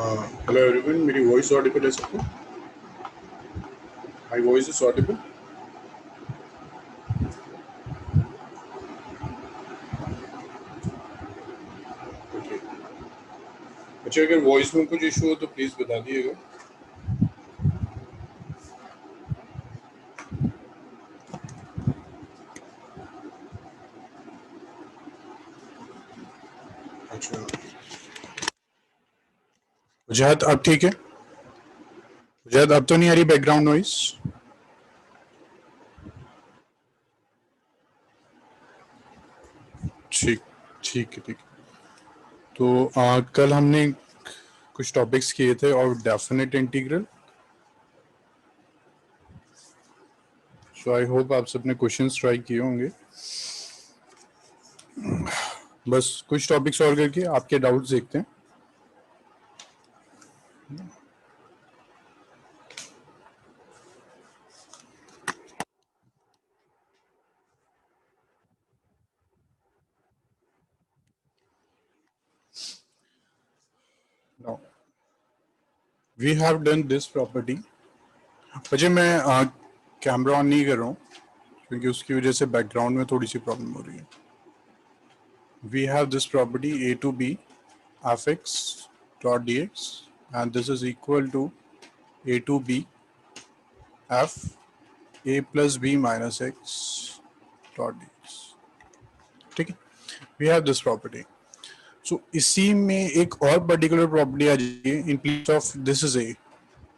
Hello everyone, मेरी voice Audible है सबको? My voice is Audible? Okay. अच्छा, अगर वॉइस में कुछ इशू हो तो प्लीज बता दिएगा। अच्छा, मुजाहिद अब ठीक है? मुजाहिद अब तो नहीं आ रही बैकग्राउंड नॉइस? ठीक ठीक है, ठीक है। तो कल हमने कुछ टॉपिक्स किए थे और definite integral. So I hope आप सबने क्वेश्चंस ट्राई किए होंगे। बस कुछ टॉपिक्स और करके आपके डाउट्स देखते हैं। Now, we have done this property। मुझे मैं कैमरा ऑन नहीं कर रहा हूँ क्योंकि उसकी वजह से बैकग्राउंड में थोड़ी सी प्रॉब्लम हो रही है। We have this property a to b f(x) dot dx and this is equal to a to b f a plus b minus x dot dx। ठीक है, we have this property। So इसी में एक और particular property आ जाएगी इन place of this is a,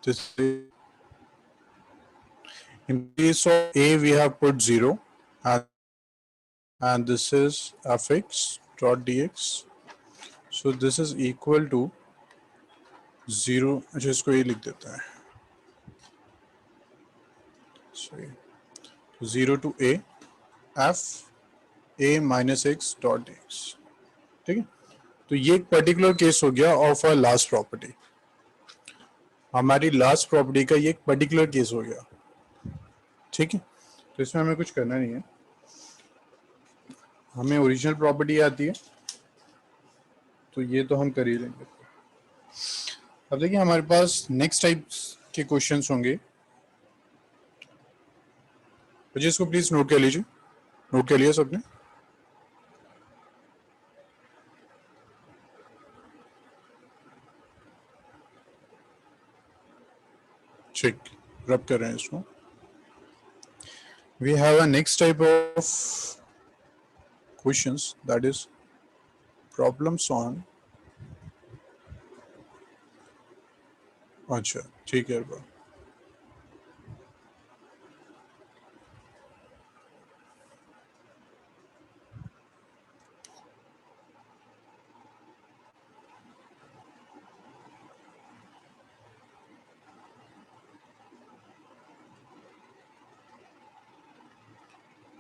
this is a। In place of a we have put 0 and this is f(x) dot dx। So this is equal to 0। अच्छा, इसको ये लिख देता है, सही। 0 to a f a minus x dot x. ठीक है, तो ये एक पर्टिकुलर केस हो गया ऑफ अ लास्ट प्रॉपर्टी। हमारी लास्ट प्रॉपर्टी का ये एक पर्टिकुलर केस हो गया। ठीक है, तो इसमें हमें कुछ करना नहीं है, हमें ओरिजिनल प्रॉपर्टी आती है तो ये तो हम कर ही लेंगे। अब देखिए हमारे पास नेक्स्ट टाइप्स के क्वेश्चंस होंगे, मुझे इसको प्लीज नोट कर लीजिए। नोट कर लिया सबने? ठीक, रब कर रहे हैं इसको। We have a next type of questions that is problems on. अच्छा ठीक है,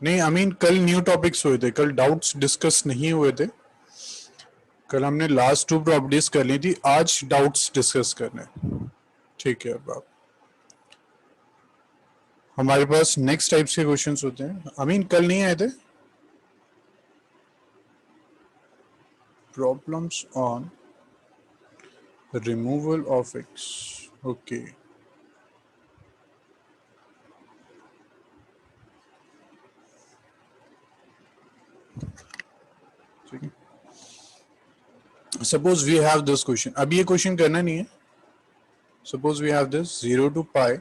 नहीं आई मीन कल न्यू टॉपिक्स हुए थे, कल डाउट्स डिस्कस नहीं हुए थे। कल हमने लास्ट 2 प्रॉपर्टीज कर ली थी, आज डाउट्स डिस्कस करने। ठीक है, अब हमारे पास नेक्स्ट टाइप्स के क्वेश्चंस होते हैं। आई मीन कल नहीं आए थे। Problems on removal of x. Okay, ठीक है। Suppose we have this question, अब ये क्वेश्चन करना नहीं है। Suppose we have this 0 to pi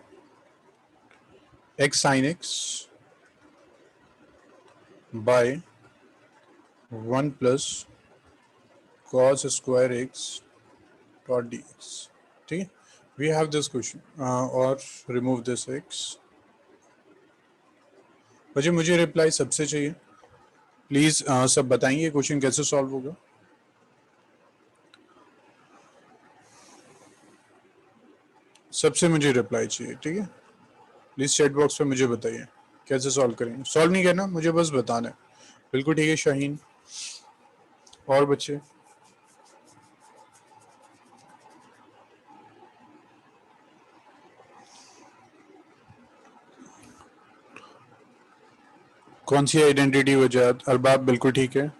x sin x by 1 plus cos square x dot dx। ठीक है, वी हैव दिस क्वेश्चन और रिमूव दिस x। मुझे रिप्लाई सबसे चाहिए प्लीज। सब बताएंगे क्वेश्चन कैसे सॉल्व होगा। सबसे मुझे रिप्लाई चाहिए, ठीक है। प्लीज चैट बॉक्स पे मुझे बताइए कैसे सॉल्व करेंगे। सॉल्व नहीं करना, मुझे बस बताना है। बिल्कुल ठीक है शाहीन और बच्चे। कौन सी आइडेंटिटी वजह? अरबाब बिल्कुल ठीक है।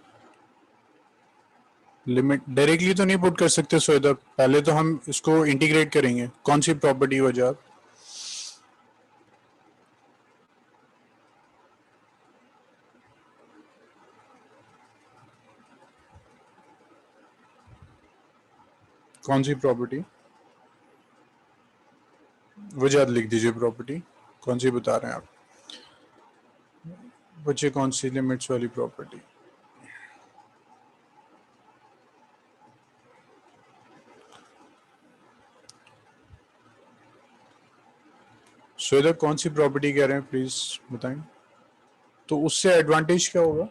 लिमिट डायरेक्टली तो नहीं पुट कर सकते सोएदा, पहले तो हम इसको इंटीग्रेट करेंगे। कौन सी प्रॉपर्टी वजह? कौन सी प्रॉपर्टी? वजह लिख दीजिए। प्रॉपर्टी कौन सी बता रहे हैं आप बच्चे? कौन सी लिमिट्स वाली प्रॉपर्टी? सोएदा कौन सी प्रॉपर्टी कह रहे हैं, प्लीज बताएं। तो उससे एडवांटेज क्या होगा?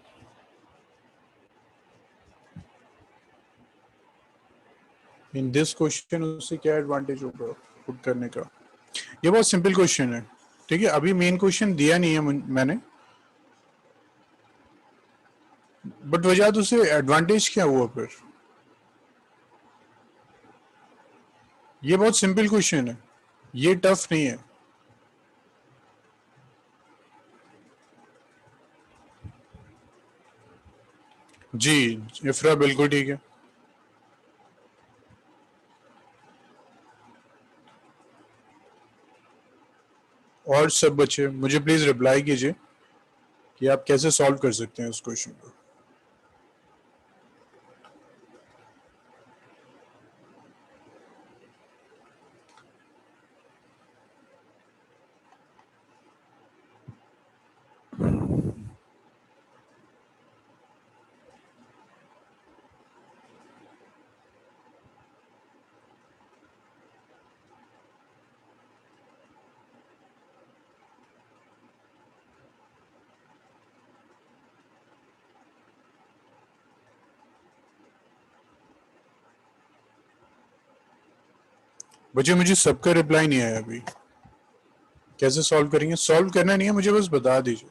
इन दिस क्वेश्चन उससे क्या एडवांटेज होगा पुट करने का? ये बहुत सिंपल क्वेश्चन है, ठीक है। अभी मेन क्वेश्चन दिया नहीं है मैंने, बट वजह तो उससे एडवांटेज क्या हुआ फिर? ये बहुत सिंपल क्वेश्चन है, ये टफ नहीं है। जी इफ्रा बिल्कुल ठीक है। और सब बच्चे मुझे प्लीज रिप्लाई कीजिए कि आप कैसे सॉल्व कर सकते हैं उस क्वेश्चन को। बच्चे मुझे सबका रिप्लाई नहीं आया अभी। कैसे सॉल्व करेंगे? सॉल्व करना नहीं है मुझे, बस बता दीजिए।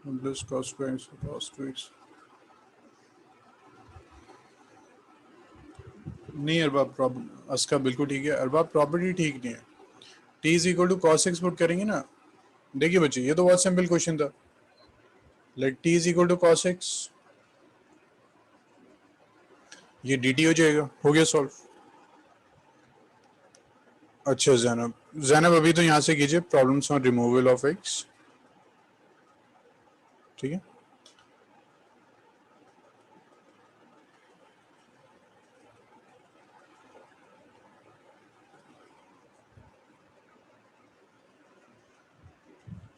Plus cos square x cos 2x। नहीं अरबाब, प्रॉब्लम असका बिल्कुल ठीक है। अरबाब प्रॉपर्टी ठीक नहीं है। t is equal to cos x put करेंगे ना। देखिए बच्चे ये तो बहुत सिंपल क्वेश्चन था। Let t is equal to cos x, ये dt हो जाएगा, हो गया सॉल्व। अच्छा जैनब, जैनब अभी तो यहाँ से कीजिए problems on removal of x, ठीक है।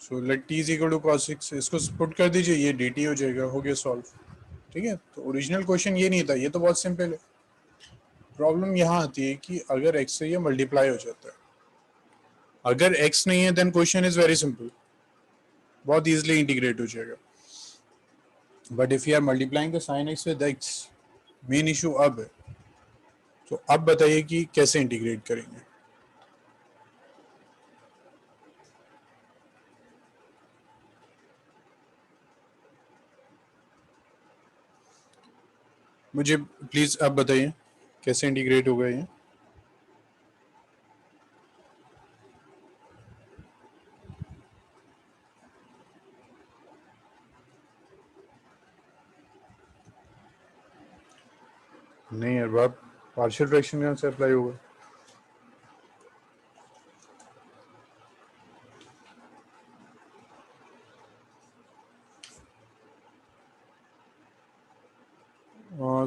So let t is equal to cos x, इसको पुट कर दीजिए, ये dt हो जाएगा, हो गया सॉल्व, ठीक है। तो ओरिजिनल क्वेश्चन ये नहीं था, ये तो बहुत सिंपल है। प्रॉब्लम यहाँ आती है कि अगर x से ये मल्टीप्लाई हो जाता है, अगर x नहीं है then question is very simple, बहुत इजीली इंटीग्रेट हो जाएगा। But if you are multiplying the sine x with x, main issue अब है। तो अब बताइए कि कैसे इंटीग्रेट करेंगे। मुझे प्लीज अब बताइए कैसे इंटीग्रेट होगा ये। नहीं यार बाप, पार्शियल फ्रैक्शन कहाँ से अप्लाई होगा?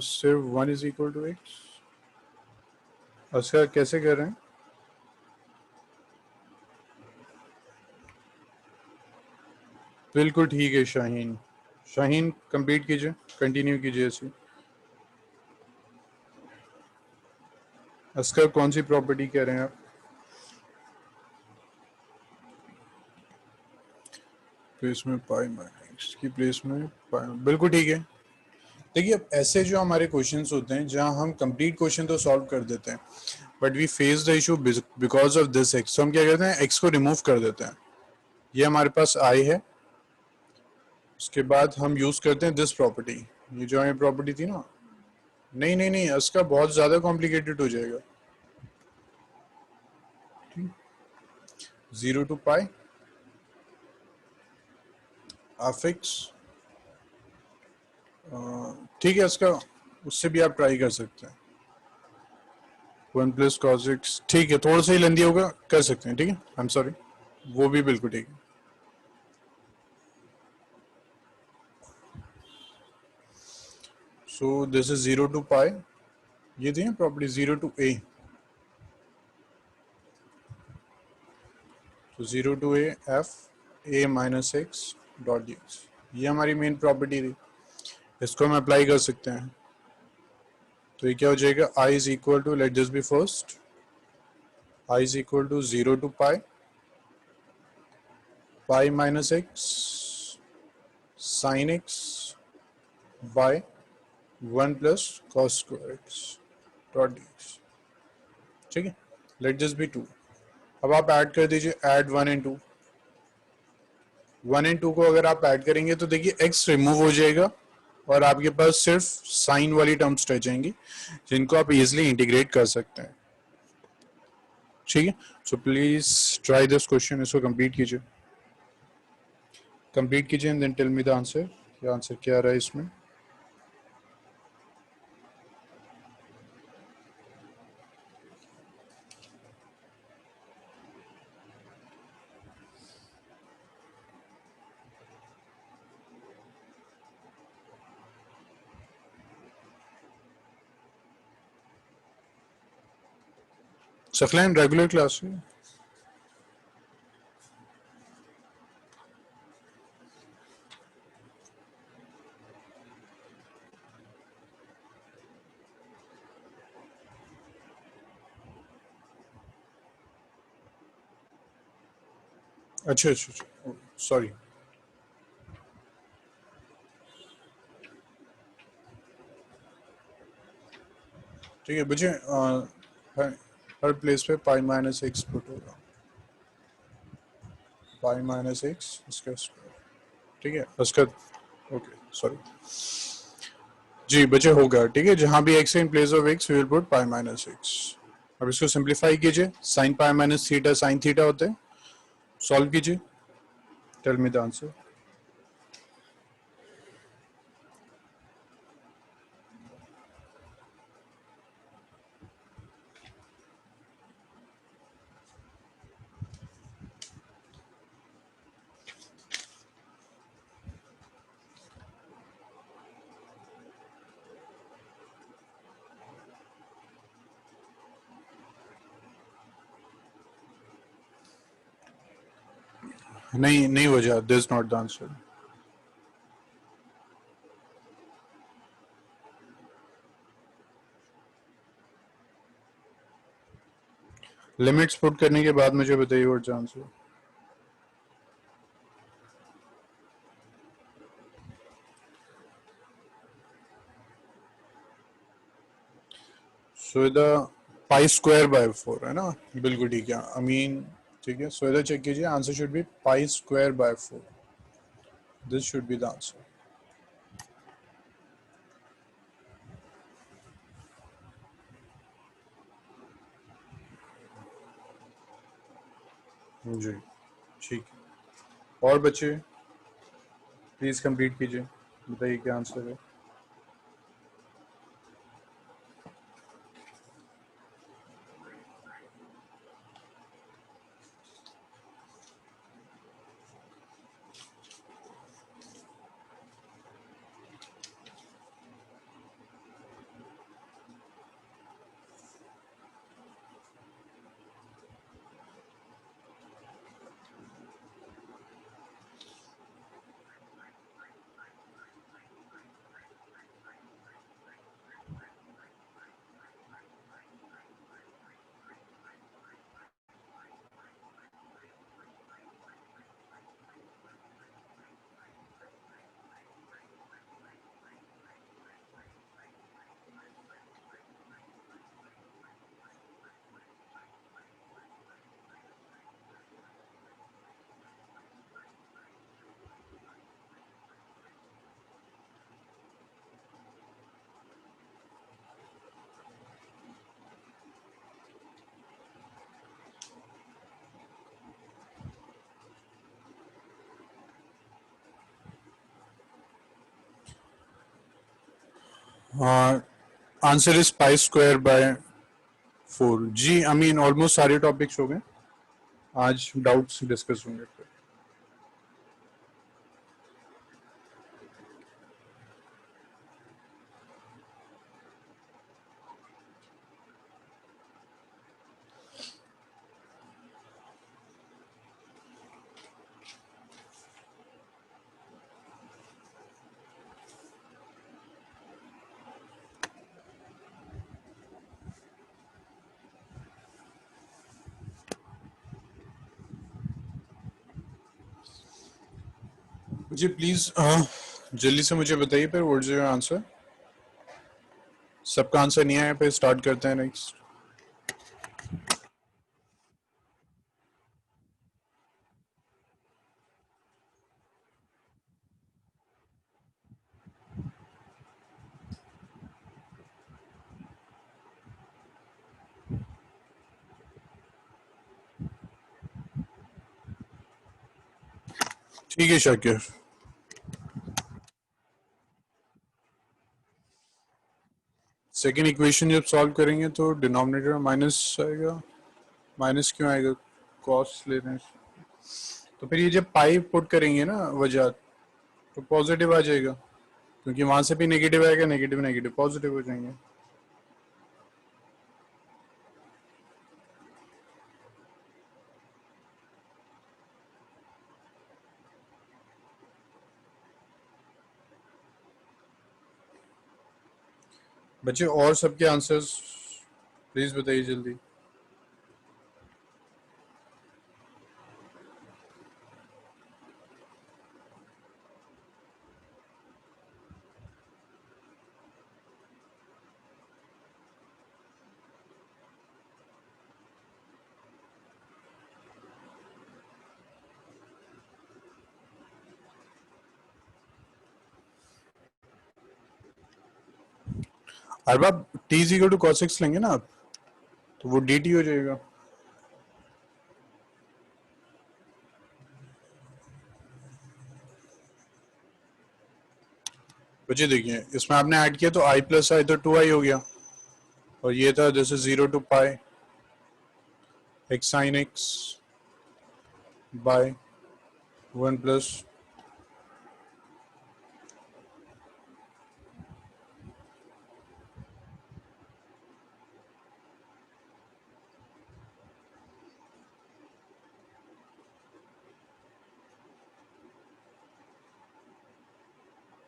सिर्फ 1 इज इक्वल टू एक्स, अच्छा कैसे कह रहे हैं? बिल्कुल ठीक है शाहीन। शाहीन कंप्लीट कीजिए, कंटिन्यू कीजिए ऐसे। अस्कर कौन सी प्रॉपर्टी कह रहे हैं आप? प्लेस में पाई माइनस की प्लेस में पाई, बिल्कुल ठीक है। देखिए अब ऐसे जो हमारे क्वेश्चंस होते हैं जहां हम कंप्लीट क्वेश्चन तो सॉल्व कर देते हैं, but we face the issue because of this x, तो हम क्या करते हैं, एक्स को रिमूव कर देते हैं। ये हमारे पास आई है, उसके बाद हम यूज करते हैं दिस प्रॉपर्टी। ये जो हमें प्रॉपर्टी थी ना, नहीं नहीं नहीं, इसका बहुत ज्यादा कॉम्प्लिकेटेड हो जाएगा। 0 to पाई एफ एक्स ठीक है, इसका उससे भी आप ट्राई कर सकते हैं। 1 + cos x, ठीक है, थोड़ा सा ही लेंदी होगा, कर सकते हैं, ठीक है, आई एम सॉरी, वो भी बिल्कुल ठीक है। सो दिस इज 0 to पाई, ये थी प्रॉपर्टी 0 to a, तो 0 to a f a minus x dot dx, ये हमारी मेन प्रॉपर्टी थी, इसको हम अप्लाई कर सकते हैं। तो ये क्या हो जाएगा, i is equal to, let this be first, i is equal to 0 to pi minus x sine x by 1 + cos square x dot dx, ठीक है, लेट दिस बी 2। अब आप ऐड कर दीजिए, ऐड 1 and 2, 1 and 2 को अगर आप add करेंगे तो देखिए x रिमूव हो जाएगा और आपके पास सिर्फ साइन वाली टर्म्स रह जाएंगी जिनको आप इजिली इंटीग्रेट कर सकते हैं, ठीक है। So please try this question, इसको कंप्लीट कीजिए, कंप्लीट कीजिए and then tell me the answer, क्या आंसर क्या आ रहा है इसमें। सखलाइन रेगुलर क्लास है। अच्छा अच्छा अच्छा, सॉरी। ठीक है, मुझे हर प्लेस पे पाई माइनस एक्स पुट होगा, पाई माइनस एक्स इसका स्क्वायर, ठीक है, उसका, ओके सॉरी जी, बचे होगा, ठीक है, जहां भी x in place of x we will put pi minus x. अब इसको सिंप्लीफाई कीजिए, sine pi minus theta sine theta होते हैं, सॉल्व कीजिए, टेल मी द आंसर। नहीं नहीं वजह, this not the answer. Limits put करने के बाद मुझे बताइए व्हाट्स द आंसर। सो इधर पाई स्क्वायर बाय 4 है ना, बिल्कुल ठीक है, आई मीन ठीक है, सो इधर चेक कीजिए, answer should be pi square by 4, this should be the answer. जी ठीक है, और बच्चे प्लीज कंप्लीट कीजिए, बताइए क्या आंसर है। Answer is pi square by 4। जी अमीन ऑलमोस्ट सारे टॉपिक्स हो गए, आज डाउट्स डिस्कस होंगे। जी प्लीज जल्दी से मुझे बताइए फिर व्हाट इज योर आंसर। सबका आंसर नहीं आया, फिर स्टार्ट करते हैं नेक्स्ट। ठीक है शाकिर। सेकेंड इक्वेशन जब सॉल्व करेंगे तो डिनोमिनेटर में माइनस आएगा। माइनस क्यों आएगा, कॉस ले रहे हैं तो फिर ये जब पाई पुट करेंगे ना वजह, तो पॉजिटिव आ जाएगा, क्योंकि वहां से भी नेगेटिव आएगा, नेगेटिव नेगेटिव पॉजिटिव हो जाएंगे। बच्चे और सबके आंसर्स प्लीज बताइए जल्दी। और आप T is equal to cos x लेंगे ना आप, तो वो dt हो जाएगा। बच्चे देखिए इसमें आपने ऐड किया तो i प्लस आई तो 2i हो गया, और ये था जैसे 0 to pi x sin x by 1 plus.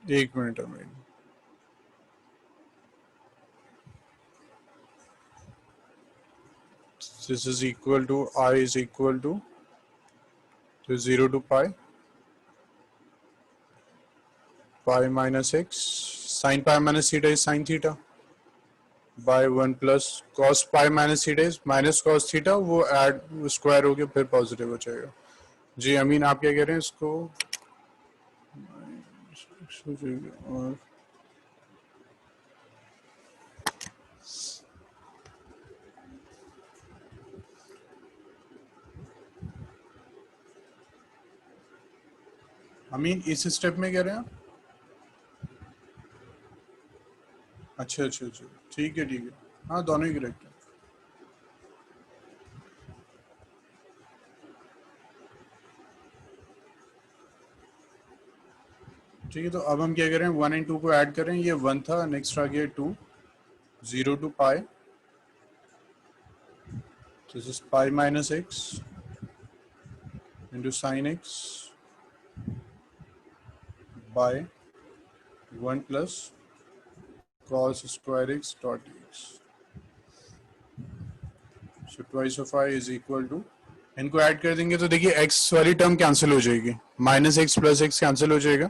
एक मिनट में, this is equal to I is equal to 0 to pi minus x sin pi minus theta is sin theta by 1 plus cos pi minus theta is minus cos theta, वो add square हो गया फिर positive हो जाएगा। जी अमीन आप क्या कह रहे हैं इसको, और अमीन इस स्टेप में कह रहे हैं आप? अच्छा अच्छा अच्छा, ठीक है ठीक है, हाँ दोनों ही करेक्ट है। ठीक है, तो अब हम क्या करें, 1 एंड 2 को ऐड करें, ये 1 था, नेक्स्ट आ गया 2, 0 to pi, this is pi minus x into sin x by 1 plus cos square x dot x. So twice of I is equal to, इनको ऐड कर देंगे तो देखिए x वाली टर्म कैंसिल हो जाएगी, minus x plus x cancel हो जाएगा।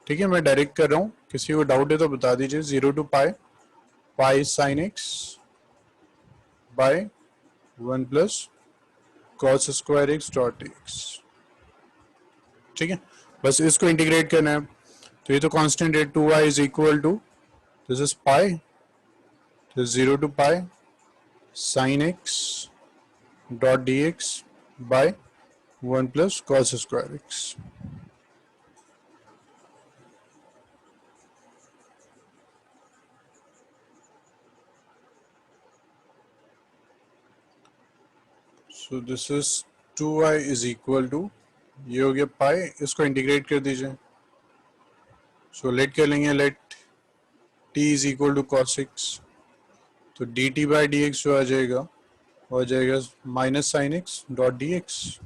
ठीक है, मैं डायरेक्ट कर रहा हूँ, किसी को डाउट है तो बता दीजिए। 0 to pi pi sine x by 1 plus cos square x dot x. ठीक है, बस इसको इंटीग्रेट करना है। तो ये तो कांस्टेंट है, 2i is equal to, this is pi, this 0 to pi sine x dot d x by 1 plus cos square x. So this is 2y is equal to, ये हो गया पाई, इसको इंटीग्रेट कर दीजिए। सो लेट कर लेंगे, let t is equal to cos x, तो dt by d x जो आ जाएगा वो आ जाएगा minus sine x dot d x,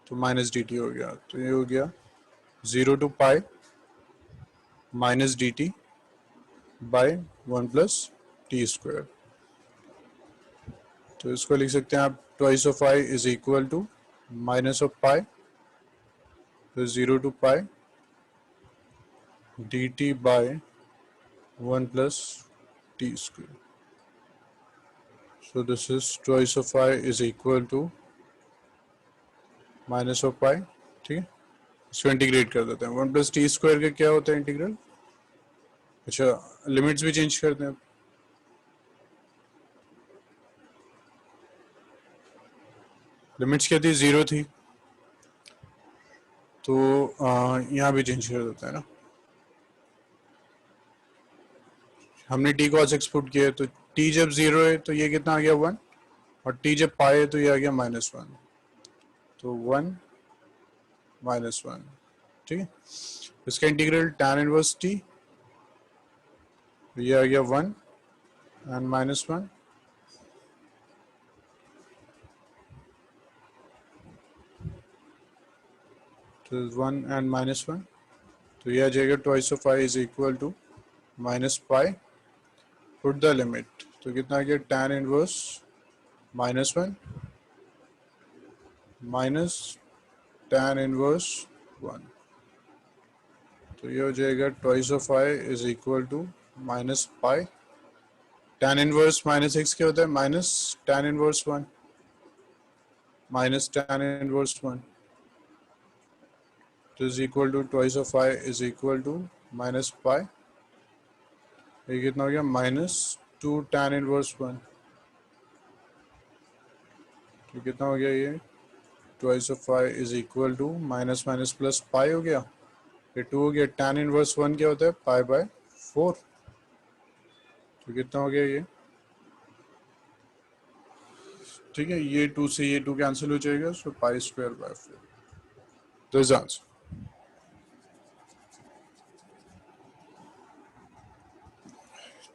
तो माइनस डी टी हो गया। तो ये हो गया 0 to pi minus d t by 1 plus t square. तो इसको लिख सकते हैं आप twice of I is equal to minus of pi, तो 0 to pi d t by 1 plus t square. So this is twice of I is equal to minus of pi, ठीक है। इसको इंटीग्रेट कर देते हैं, 1 प्लस टी स्क्वायर का क्या होता है इंटीग्रल। अच्छा, लिमिट्स भी चेंज करते हैं। लिमिट्स क्या थी, 0 थी, तो यहाँ भी चेंज कर देते हैं ना। हमने टी cos x पुट किया है, तो t जब 0 है तो ये कितना आ गया 1, और t जब पाई है तो ये आ गया -1, तो 1 -1, ठीक है। इसका इंटीग्रल tan इनवर्स t, ये आ गया 1 एंड -1, तो 1 एंड -1, तो ये आ जाएगा twice of I is equal to minus pi, put the limit, तो कितना आ गया tan inverse -1 minus tan inverse 1, तो ये हो जाएगा twice of I is equal to minus pi, tan inverse minus x क्या होता है, minus tan inverse 1 minus tan inverse 1, तो is equal to twice of I is equal to minus pi, ये कितना हो गया -2 tan इनवर्स 1, तो कितना हो गया ये twice of I is equal to minus minus plus pi हो गया, ये 2 हो गया। tan इनवर्स 1 क्या होता है, पाई बाय 4, तो कितना हो गया ये, ठीक है। ये 2 से ये 2 कैंसिल हो जाएगा, so pi square by 4, this answer.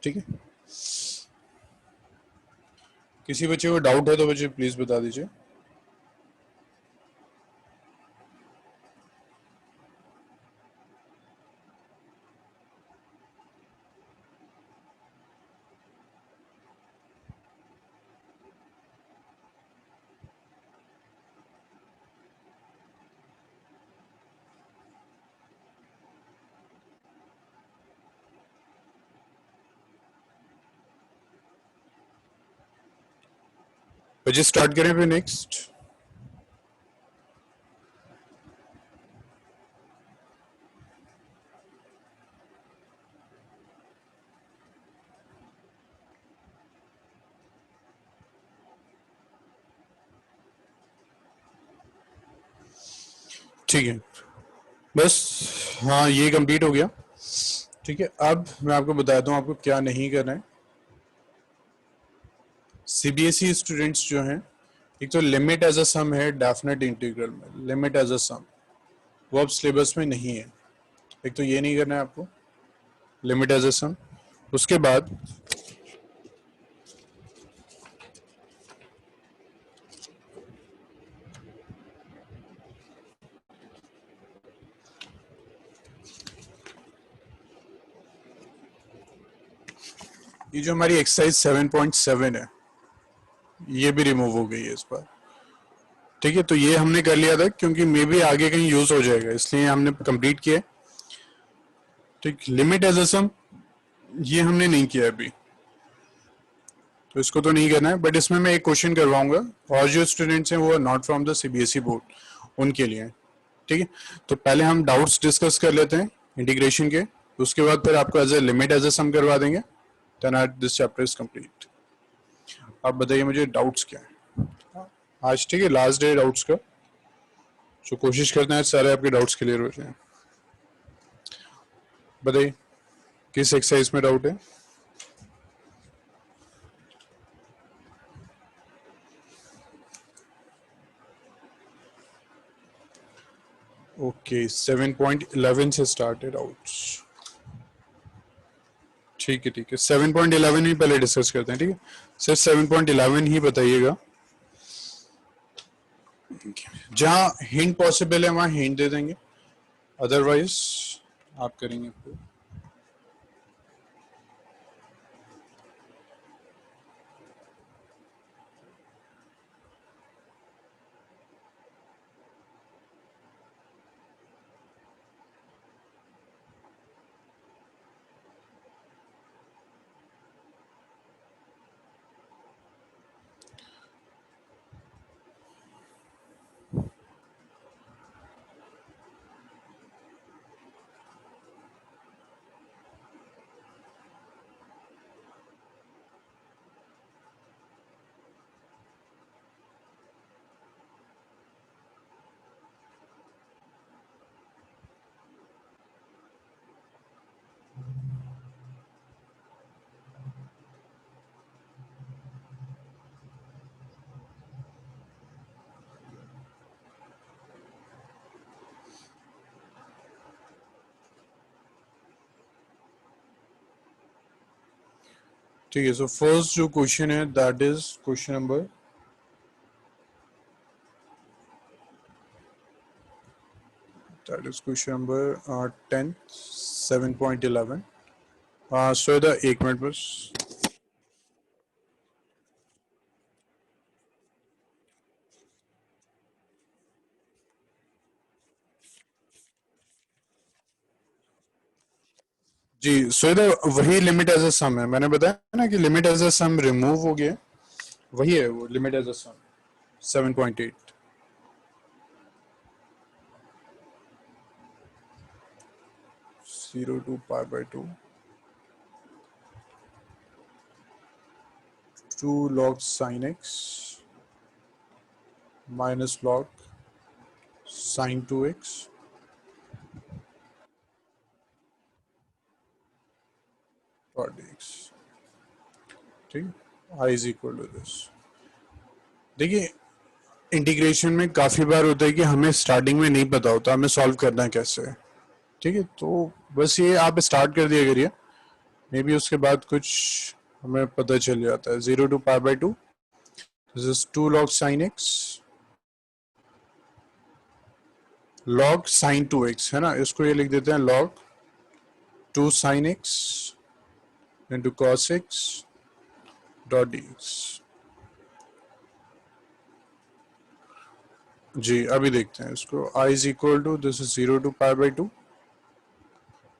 ठीक है, किसी बच्चे को डाउट है तो बच्चे प्लीज बता दीजिए। बच्चे स्टार्ट करें फिर नेक्स्ट। ठीक है, बस हाँ ये कंप्लीट हो गया। ठीक है, अब मैं आपको बताता हूँ आपको क्या नहीं करना है। सीबीएसई स्टूडेंट्स जो हैं, एक तो लिमिट एज अ सम है डेफिनेट इंटीग्रल में, लिमिट एज अ सम वो अब सिलेबस में नहीं है। एक तो ये नहीं करना है आपको, लिमिट एज अ सम। उसके बाद ये जो हमारी एक्सरसाइज 7.7 है ये भी रिमूव हो गई है इस बार। ठीक है, तो ये हमने कर लिया था क्योंकि मे भी आगे कहीं यूज हो जाएगा, इसलिए हमने कंप्लीट किया। ठीक, लिमिट एज अ सम ये हमने नहीं किया अभी, तो इसको तो नहीं करना है। बट इसमें मैं एक क्वेश्चन करवाऊंगा, और जो स्टूडेंट्स हैं वो not from the CBSE board उनके लिए। ठीक है, तो पहले हम डाउट्स डिस्कस कर लेते हैं इंटीग्रेशन के, उसके बाद फिर आपको as a limit as a sum करवा देंगे। Then our this chapter is complete. आप बताइए मुझे डाउट्स क्या है आज। ठीक है, लास्ट डे डाउट्स का, तो कोशिश करते हैं सारे आपके डाउट्स क्लियर हो जाए। बताइए किस एक्सरसाइज में डाउट है। ओके 7.11 से स्टार्टेड आउट। ठीक है 7.11 ही पहले डिस्कस करते हैं। ठीक है, सिर्फ 7.11 ही बताइएगा। जहां हिंट पॉसिबल है वहां हिंट दे देंगे, अदरवाइज आप करेंगे फिर। ठीक है, सो फर्स्ट जो क्वेश्चन है दैट इज क्वेश्चन नंबर 10, 7.11। सो इधर 1 मिनट बस। जी सो इधर वही लिमिट एज अ सम है, मैंने बताया ना कि limit as a sum remove हो गया, वही है वो limit as a sum 7.8। 0 to pi by 2 2 log sin x minus log sin 2x dot dx। ठीक, I is equal to this. देखिए इंटीग्रेशन में काफी बार होता है कि हमें स्टार्टिंग में नहीं पता होता हमें सॉल्व करना है कैसे। ठीक है, तो बस ये आप स्टार्ट कर दिया करिए, मे बी उसके बाद कुछ हमें पता चल जाता है। 0 to pi by 2 this is 2 log sin x log sin 2x, है ना, इसको ये लिख देते हैं log 2 sin x into cos x dot dx। जी अभी देखते हैं इसको। I is equal to this is 0 to pi by 2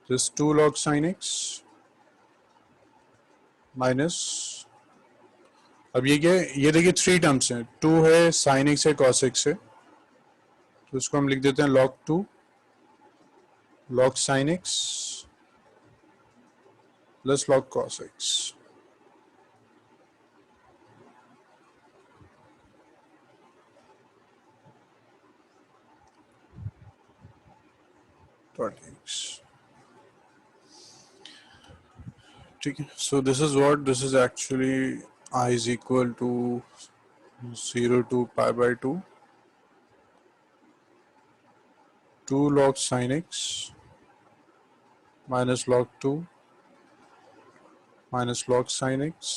this 2 log sin x minus, अब ये क्या है, ये देखिए 3 टर्म्स हैं, 2 है sin x है cos x है, तो इसको हम लिख देते हैं log 2 log sin x plus log cos x। ठीक है, so this is what this is actually I is equal to 0 to pi by 2 2 log sin x minus log 2 minus log sin x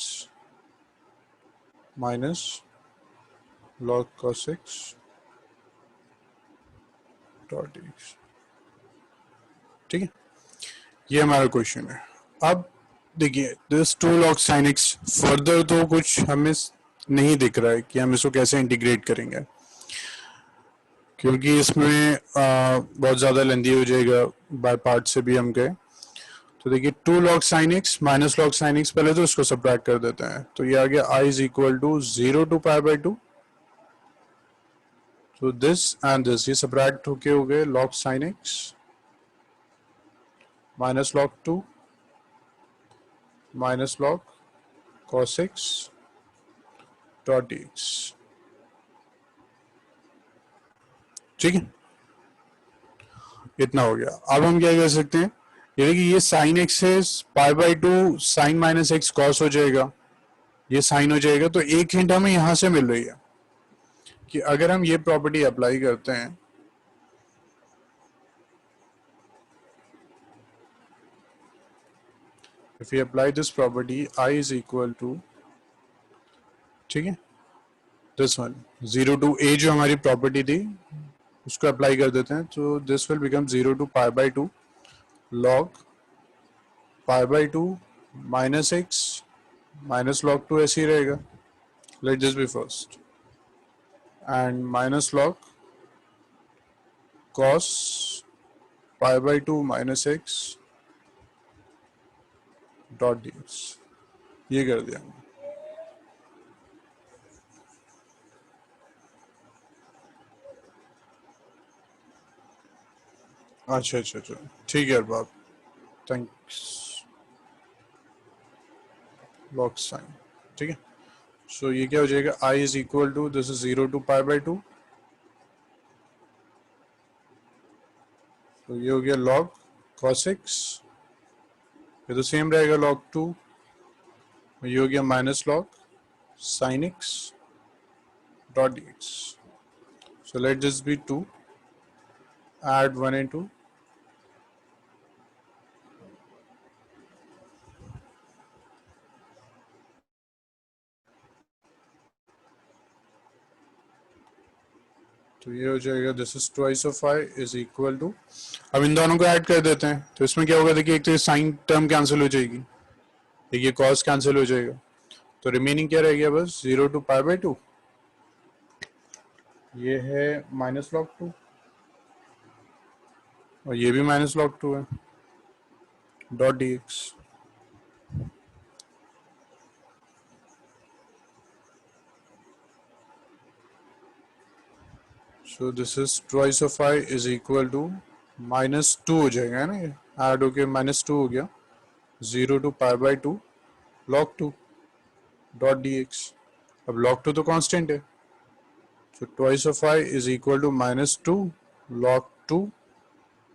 minus log cos x dot dx। ठीक है, ये हमारा question है। अब देखिए this 2 log sin x, further तो कुछ हमें नहीं दिख रहा है कि हम इसको कैसे इंटीग्रेट करेंगे, क्योंकि इसमें बहुत ज़्यादा लेंदी हो जाएगा, बाय पार्ट से भी हम गए। तो देखिए 2 log sin x minus log sin x, पहले तो इसको सब्ट्रैक्ट कर देते हैं, तो ये आ गया I is equal to 0 to pi by 2, तो दिस एंड दिस ये सब्ट्रैक्ट होके हो गए log sin x minus log 2 minus log cos x dot dx। ठीक है, इतना हो गया। अब हम क्या कर सकते हैं, ये देखिए ये साइन एक्स है pi by 2 sine minus x cos हो जाएगा, ये साइन हो जाएगा। तो एक हिंट हमें यहां से मिल रही है कि अगर हम ये प्रॉपर्टी अप्लाई करते हैं if you apply this property I is equal to, ठीक है, दिस वन 0 टू ए जो हमारी प्रॉपर्टी थी उसको अप्लाई कर देते हैं, तो this will become 0 to pi by two log pi by two minus x minus log two ऐसे ही रहेगा. Let this be first and minus log cos pi by two minus x dot d x. ये कर दिया. अच्छा अच्छा अच्छा, ठीक है अरबाब, थैंक्स. लॉग साइन, ठीक है. सो ये क्या हो जाएगा, I is equal to, this is 0 to pi by two, तो ये हो गया log cos x, ये तो सेम रहेगा log 2, ये हो गया minus log sin x dot d x. So let this be 2, add 1 and 2, तो ये हो जाएगा this is twice of I is equal to, अब इन दोनों को ऐड कर देते हैं तो इसमें क्या होगा, देखिए एक तो साइन टर्म कैंसिल हो जाएगी, एक ये कॉस कैंसिल हो जाएगा, तो रिमेनिंग क्या रह गया बस 0 टू पाई बाई टू, ये है माइनस लॉग 2 और ये भी माइनस लॉग 2 है dot d x. So this is twice of I is equal to minus 2 हो जाएगा, है ना, ये ऐड होके माइनस 2 हो गया, 0 to pi by two log 2 dot d x. अब log 2 तो कांस्टेंट है, so twice of I is equal to minus 2 log 2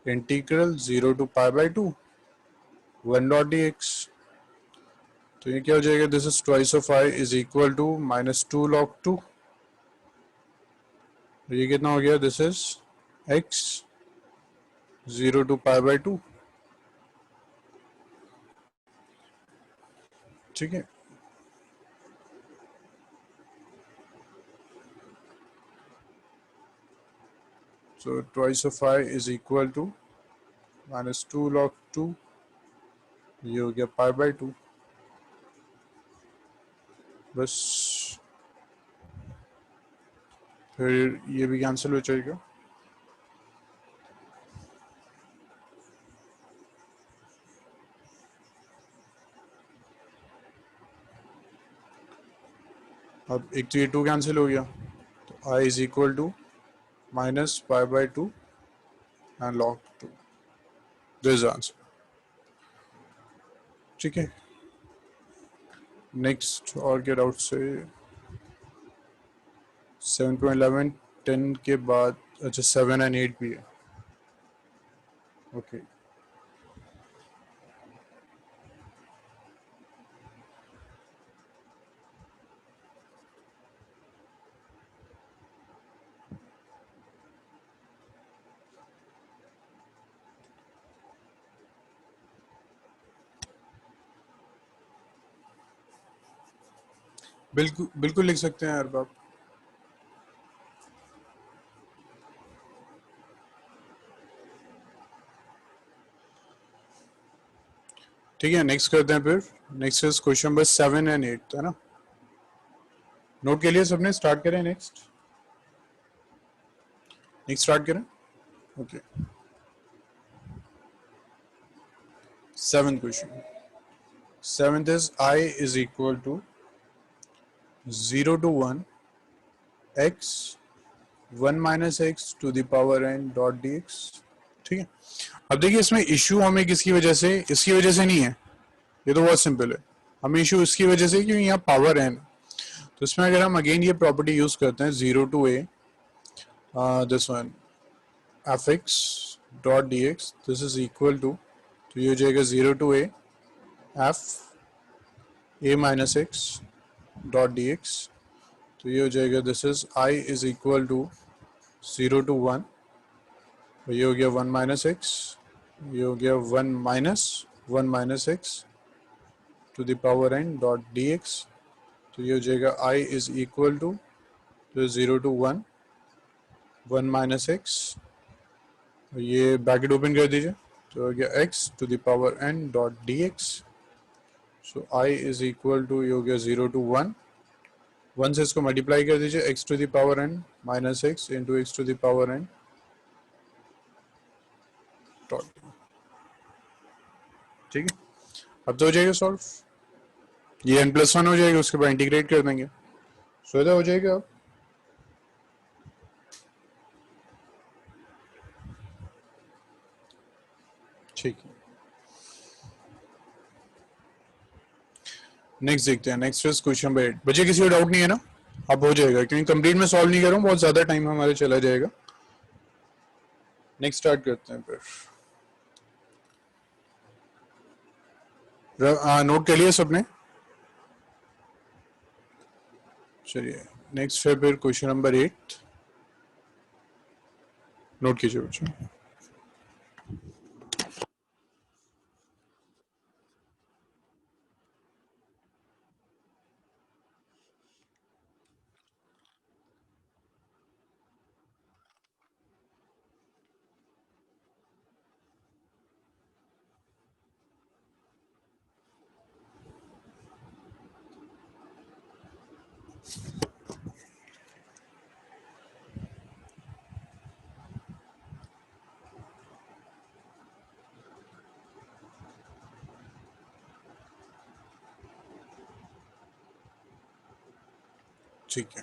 integral 0 to pi by two 1 dot d x. तो ये क्या हो जाएगा, this is twice of I is equal to minus 2 log 2, ये कितना हो गया, this is x 0 to pi by two, ठीक है. So twice of I is equal to minus 2 log 2, ये हो गया पाई बाई टू, बस फिर ये भी कैंसिल हो जाएगा. अब एक तो ये 2 कैंसिल हो गया, तो I is equal to minus pi by 2 and log 2. This is answer. ठीक है. नेक्स्ट और के डाउट से 7.11 10 के बाद, अच्छा 7 and 8 भी है. ओके बिल्कुल बिल्कुल लिख सकते हैं अरबाब. ठीक है, नेक्स्ट करते हैं फिर. Next is question number 7 and 8, है ना. नोट के लिए सबने स्टार्ट करें. नेक्स्ट स्टार्ट करें. Okay, 7th question. 7th is I is equal to 0 to 1 x 1 minus x to the power n dot dx. ठीक है. अब देखिए इसमें इश्यू हमें किसकी वजह से, इसकी वजह से नहीं है, ये तो बहुत सिंपल है. हमें इश्यू इसकी वजह से क्योंकि यहाँ पावर n, तो इसमें अगर हम अगेन ये प्रॉपर्टी यूज करते हैं 0 to a this one fx dot dx, this is equal to, तो ये हो जाएगा 0 to a f a minus x dot dx, तो ये हो जाएगा this is I is equal to 0 to 1, ये हो गया 1 minus x, ये हो गया 1 minus x to the power n dot dx, तो ये हो जाएगा I is equal to 0 to 1 1 minus x, ये ब्रैकेट ओपन कर दीजिए, तो हो गया x to the power n dot dx, so I is equal to ये हो गया 0 to 1 1 से इसको मल्टीप्लाई कर दीजिए, x to the power n minus x into x to the power n dot, ठीक है। अब तो हो जाएगा सॉल्व, ये n+1 हो जाएगा, उसके बाद इंटीग्रेट कर देंगे, सो इधर हो जाएगा। अब ठीक है, नेक्स्ट देखते हैं। Next is question number 8। बच्चे किसी को डाउट नहीं है ना? अब हो जाएगा, क्योंकि कंप्लीट में सॉल्व नहीं कर रहा हूँ, बहुत ज्यादा टाइम हमारे चला जाएगा। नेक्स्ट स्टार्ट करते हैं फिर। नोट कर लिया सबने? चलिए नेक्स्ट है फिर क्वेश्चन नंबर 8, नोट कीजिए बच्चों। ठीक है,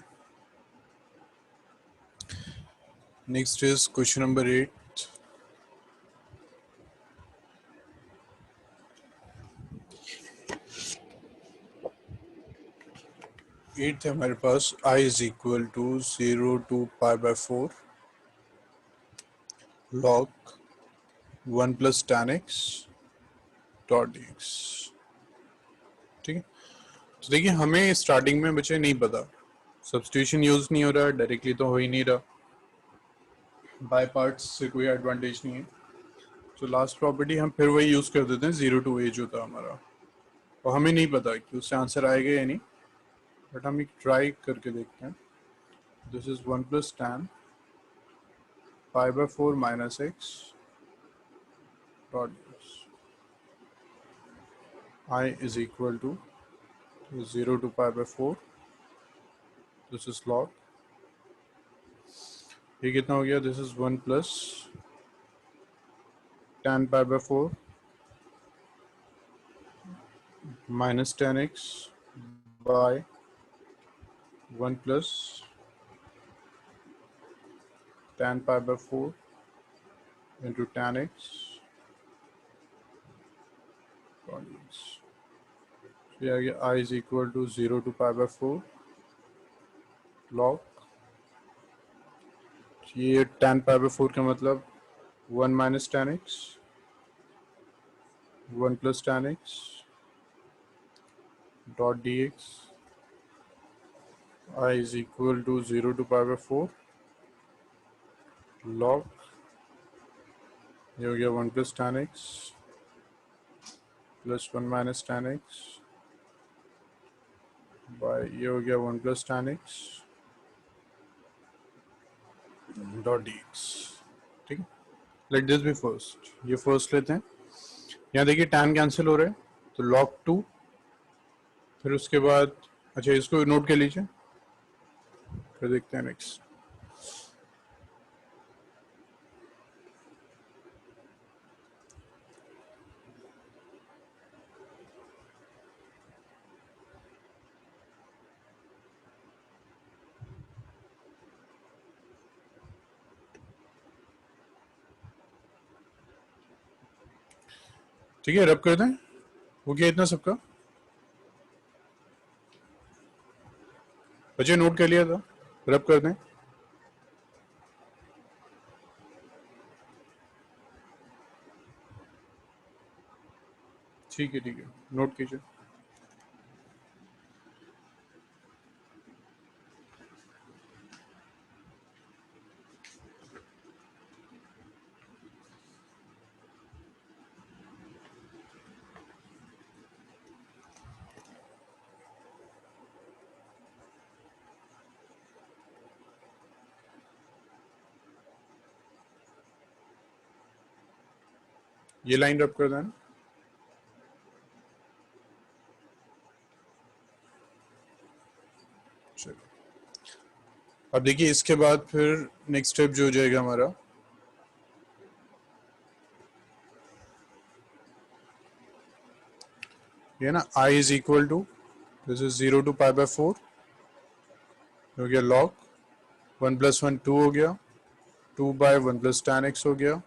next is question number 8। Eight है हमारे पास, I is equal to 0 to π/4 log 1 plus tan x dot dx, ठीक है। तो देखिए हमें स्टार्टिंग में बच्चे नहीं पता, सब्स्टिट्यूशन यूज नहीं हो रहा, डायरेक्टली तो हो ही नहीं रहा, बाय पार्ट्स से कोई एडवांटेज नहीं है, तो लास्ट प्रॉपर्टी हम फिर वही यूज कर देते हैं, 0 to a जो था हमारा, और हमें नहीं पता कि उससे आंसर आएगा या नहीं, बट हम एक ट्राई करके देखते हैं। This is 1 plus tan π/4 minus x dot dx, I is equal to 0 to π/4, this is log, ये कितना हो गया, this is 1 plus tan π/4 minus tan x by 1 plus tan π/4 into tan x dot dx, ये आ गया I is equal to 0 to π/4 log, ये tan π/4 का मतलब 1 minus tan x 1 plus tan x dot dx, I is equal to 0 to π/4 log, ये हो गया 1 plus tan x plus 1 minus tan x by, ये हो गया 1 plus tan x dot dx, ठीक है। लेट दिस बी फर्स्ट, ये first लेते हैं, यहाँ देखिए tan कैंसिल हो रहा है, तो log 2, फिर उसके बाद, अच्छा इसको नोट कर लीजिए, फिर देखते हैं नेक्स्ट। ठीक है, रब कर दें, हो गया इतना सबका, बच्चे नोट कर लिया था, रब कर दें। ठीक है, नोट कीजिए। ये लाइन रब कर देना। अब देखिए इसके बाद फिर नेक्स्ट स्टेप जो हो जाएगा हमारा, ये ना I is equal to, this is 0 to π/4 हो गया log 1 + 1 2 हो गया, 2/1 + tan x हो गया,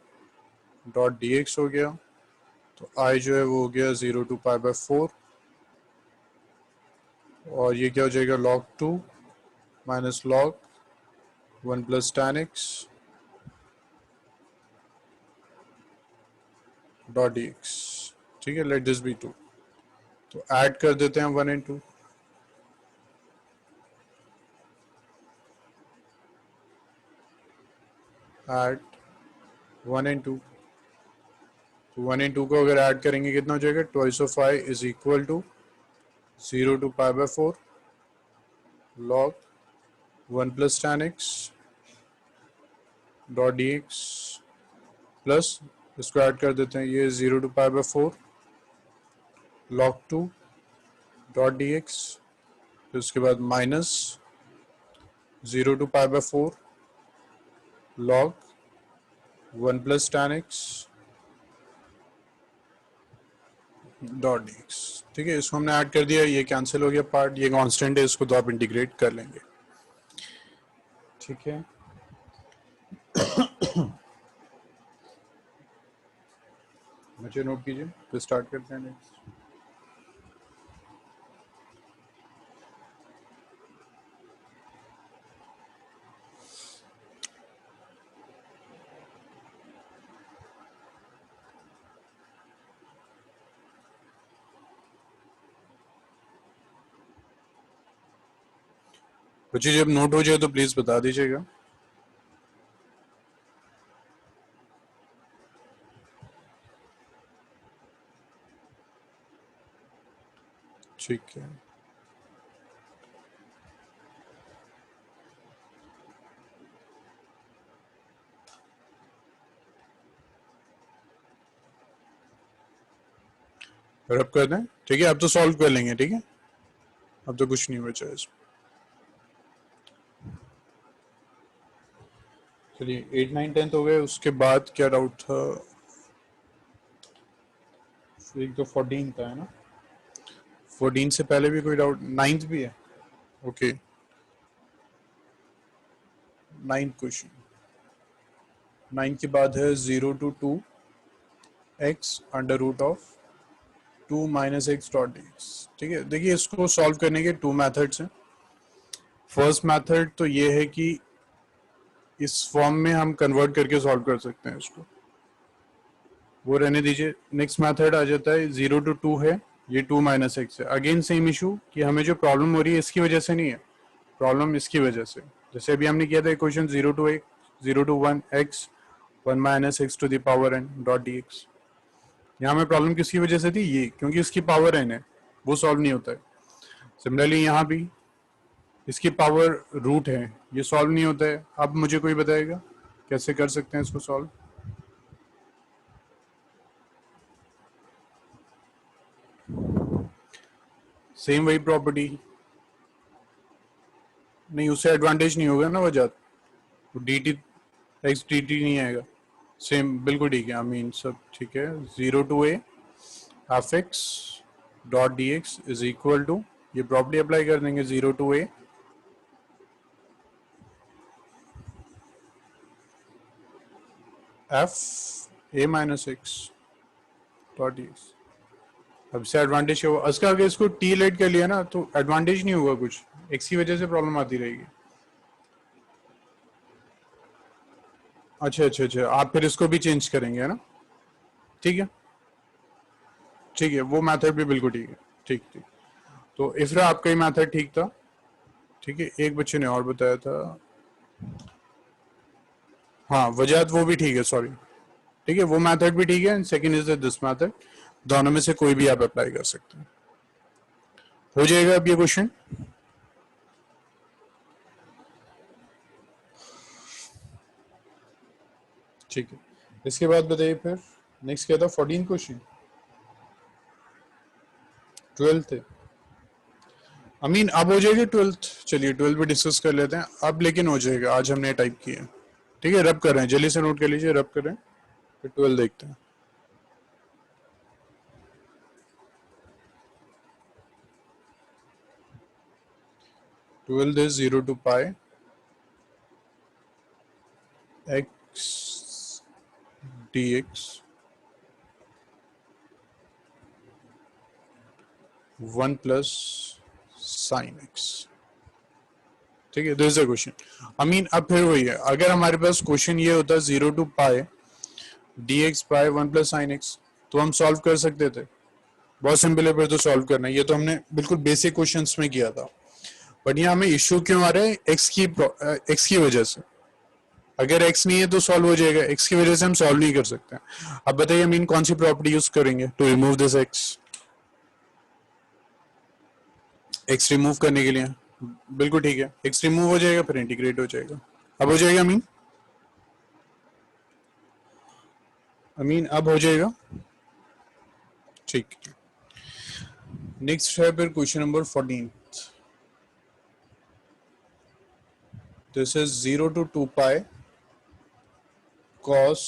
डॉट dx हो गया। तो I जो है वो हो गया 0 to π/4, और ये क्या हो जाएगा log 2 minus log 1 + tan x dot dx। ठीक है, लेट दिस बी 2। तो ऐड कर देते हैं 1 and 2। ऐड 1 and 2, तो 1 and 2 को अगर ऐड करेंगे कितना हो जाएगा, twice of I is equal to 0 to π/4 log 1 + tan x dot dx plus इसको ऐड कर देते हैं, ये 0 to π/4 log 2 डॉट dx, फिर उसके बाद minus 0 to π/4 log 1 + tan x dot dx। ठीक है, इसको हमने ऐड कर दिया, ये कैंसिल हो गया पार्ट, ये कांस्टेंट है, इसको तो आप इंटीग्रेट कर लेंगे। ठीक है, बच्चे नोट कीजिए, तो स्टार्ट करते हैं नेक्स्ट। बच्चे जब नोट हो जाए तो प्लीज बता दीजिएगा। ठीक है, रब कर दें। ठीक है, अब तो सॉल्व कर लेंगे। ठीक है, अब तो कुछ नहीं बचा इसमें। चलिए 8 9 10 हो गए, उसके बाद क्या डाउट था, एक तो 14 का है ना, 14 से पहले भी कोई डाउट, 9th भी है। ओके, 9th क्वेश्चन, 9 के बाद है 0 to 2 x under root of 2 - x dot dx। ठीक है, देखिए इसको सॉल्व करने के 2 मेथड्स हैं। फर्स्ट मेथड तो ये है कि इस फॉर्म में हम कन्वर्ट करके सॉल्व कर सकते हैं इसको, वो रहने दीजिए। नेक्स्ट मेथड आ जाता है 0 to 2 है, ये 2 - x है। अगेन सेम इशू कि हमें जो प्रॉब्लम हो रही है इसकी वजह से नहीं है, प्रॉब्लम इसकी वजह से। जैसे अभी हमने किया था equation 0 to 1 x 1 - x to the power n dot dx। यहाँ में प्रॉब्लम किसकी वजह से थी, ये, क्योंकि इसकी पावर n है, वो सॉल्व नहीं होता है। सिमिलरली यहाँ भी इसकी पावर रूट है, ये सॉल्व नहीं होता है। अब मुझे कोई बताएगा कैसे कर सकते हैं इसको सॉल्व। सेम वही प्रॉपर्टी, नहीं उससे एडवांटेज नहीं होगा ना वजह, तो D T x D T नहीं आएगा। सेम बिल्कुल ठीक है, आई मीन सब ठीक है। 0 to a f x dot d x is equal to, ये प्रॉपर्टी अप्लाई कर देंगे, 0 to a f a minus x dot d x. अब से एडवांटेज क्या हुआ, इसका अगर इसको टी लेट कर लिया ना तो एडवांटेज नहीं होगा कुछ, एक्स की वजह से प्रॉब्लम आती रहेगी। अच्छा अच्छा अच्छा, आप फिर इसको भी चेंज करेंगे है ना। ठीक है ठीक है, वो मेथड भी बिल्कुल ठीक है। ठीक ठीक, तो इफ्रा आपका ही मेथड ठीक था। ठीक है, एक बच्चे ने और बताया था, हाँ वजाहत वो भी ठीक है, सॉरी। ठीक है, वो मेथड भी ठीक है। सेकंड इज दिस मेथड, दोनों में से कोई भी आप अप्लाई कर सकते हैं। हो जाएगा अब ये क्वेश्चन। ठीक है, इसके बाद बताइए फिर नेक्स्ट क्या था? 14 क्वेश्चन, 12 थे। अमीन अब हो जाएगी 12th? चलिए 12 पे डिस्कस कर लेते हैं अब, लेकिन हो जाएगा। आज हमने टाइप किया, ठीक है? रब कर रहे हैं, जल्दी से नोट कर लीजिए, रब कर रहे हैं, फिर 12 देखते हैं। Twelve is 0 to pi x dx 1 plus sin x, ठीक है? This is the question. I mean अब फिर वही है, अगर हमारे पास क्वेश्चन ये होता 0 to pi dx by 1 plus sin x, तो हम सॉल्व कर सकते थे। बहुत सिंपल है फिर तो सॉल्व करना, ये तो हमने बिल्कुल बेसिक क्वेश्चंस में किया था। बट यहाँ हमें इश्यू क्यों आ रहा है? एक्स की वजह से। अगर x नहीं है तो सॉल्व हो जाएगा, x की वजह से हम सॉल्व नहीं कर सकते। अब बताइए मीन कौन सी प्रॉपर्टी यूज करेंगे to remove this x remove करने के लिए? बिल्कुल ठीक है, x रिमूव हो जाएगा, फिर इंटीग्रेट हो जाएगा। अब हो जाएगा अमीन अब हो जाएगा, ठीक। नेक्स्ट है फिर question number 14। This is 0 to 2 pi cos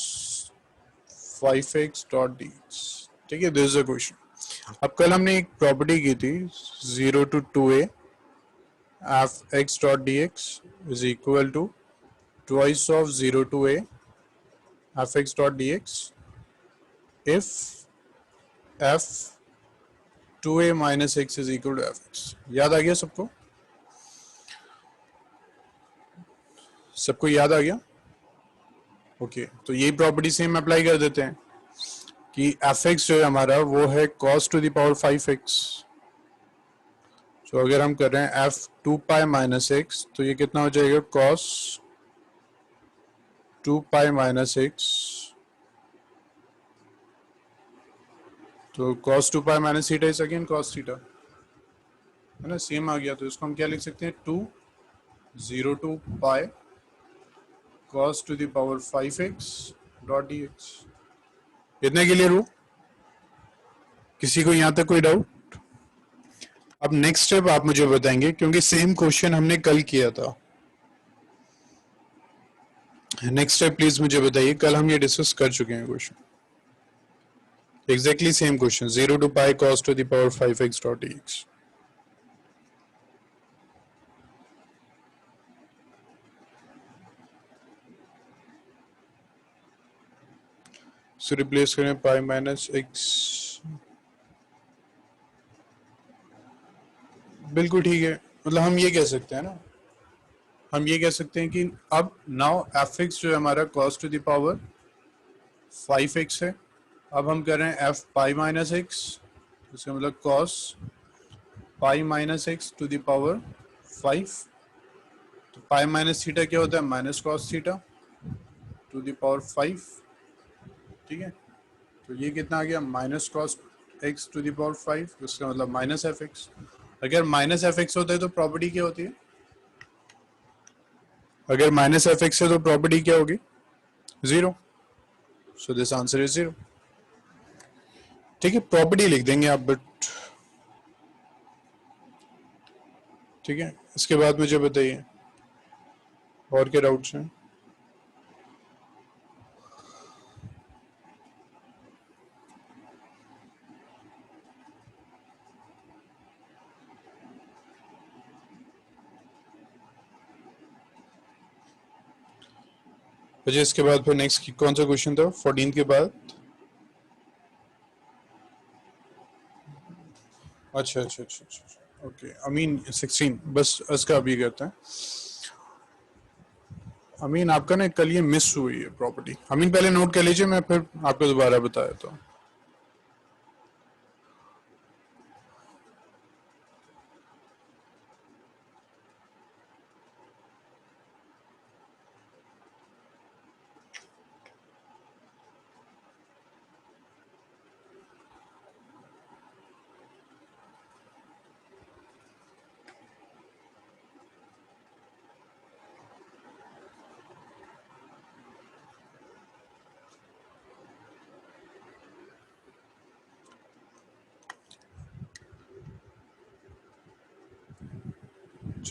5x dot dx, ठीक है? This is a question. अब कल हमने एक प्रॉपर्टी की थी 0 to 2a f x dot dx is equal to twice of 0 to a f x dot dx if f 2a minus x is equal to fx। याद आ गया सबको? सबको याद आ गया? ओके, तो यही प्रॉपर्टी सेम अप्लाई कर देते हैं कि एफ एक्स जो है हमारा वो है cos to the power 5x। तो अगर हम कर रहे हैं एफ 2 पाई माइनस एक्स, तो ये कितना हो जाएगा? cos 2 पाई माइनस एक्स। तो cos 2 pi minus theta is again cos theta, है ना? सेम आ गया, तो इसको हम क्या लिख सकते हैं? 2 0 to pi cos to the power 5x dot dx। इतने के लिए रू, किसी को यहां तक कोई डाउट? अब नेक्स्ट स्टेप आप मुझे बताएंगे, क्योंकि सेम क्वेश्चन हमने कल किया था। नेक्स्ट स्टेप प्लीज मुझे बताइए, कल हम ये डिस्कस कर चुके हैं question, exactly same question, 0 to pi cos to the power 5x dot dx। So replace करें पाई माइनस एक्स, बिल्कुल ठीक है। मतलब हम ये कह सकते हैं ना, हम ये कह सकते हैं कि अब नाउ एफ एक्स जो है हमारा cos to the power 5x है। अब हम कर रहे हैं एफ पाई माइनस एक्स, इसका मतलब cos pi minus x to the power 5। तो पाई माइनस थीटा क्या होता है? Minus cos theta to the power 5, ठीक है? तो ये कितना आ गया? Minus cos x to the power 5, इसका मतलब माइनस एफ एक्स। अगर माइनस एफ एक्स होता है तो प्रॉपर्टी क्या होती है? अगर माइनस एफ एक्स है तो प्रॉपर्टी क्या होगी? Zero. So this answer is zero, ठीक है? प्रॉपर्टी लिख देंगे आप, बट ठीक है। इसके बाद मुझे बताइए और क्या डाउट्स हैं? मुझे इसके बाद फिर नेक्स्ट कौन सा क्वेश्चन था 14 के बाद? अच्छा अच्छा अच्छा अच्छा, ओके। आई मीन 16, बस इसका अभी करते हैं। आई मीन आपका ना कल ये मिस हुई है प्रॉपर्टी। आई मीन पहले नोट कर लीजिए, मैं फिर आपको दोबारा बता देता हूँ।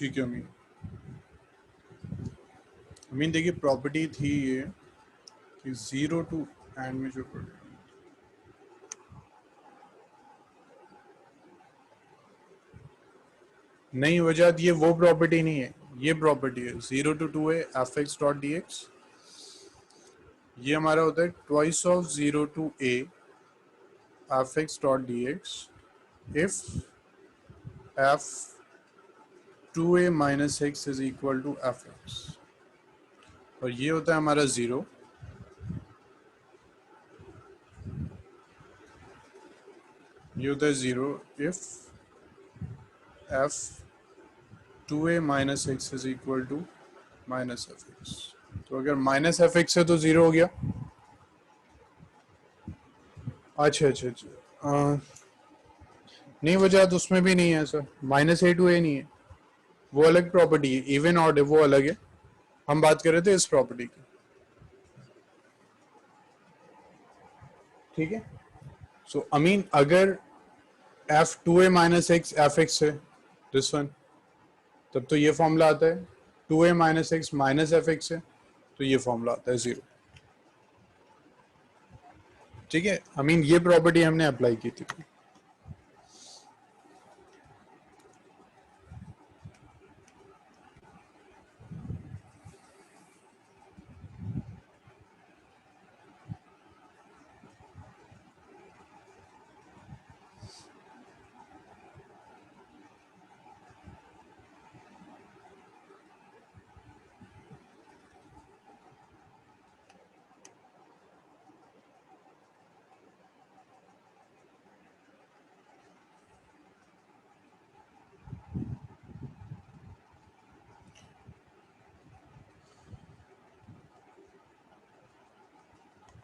ठीक है अमीन देखिए प्रॉपर्टी थी ये कि 0 to एंड में जो नहीं वजह ये वो प्रॉपर्टी नहीं है, ये प्रॉपर्टी है 0 to 2a fx dot dx। ये हमारा होता है twice of 0 to a fx dot dx if f 2a minus x is equal to fx। और ये होता है हमारा 0, ये होता है 0 if f 2a minus x is equal to minus fx। तो अगर माइनस एफ एक्स है तो 0 हो गया। अच्छा अच्छा अच्छा नहीं वजह तो उसमें भी नहीं है सर, माइनस ए टू ए नहीं है, वो अलग प्रॉपर्टी है, इवन ऑड है वो अलग है, हम बात कर रहे थे इस प्रॉपर्टी की। ठीक है सो अमीन अगर f two a minus x f x है दिस वन, तब तो ये फॉर्मूला आता है, two a minus x minus f x है तो ये फॉर्मूला आता है 0। ठीक है अमीन ये प्रॉपर्टी हमने अप्लाई की थी।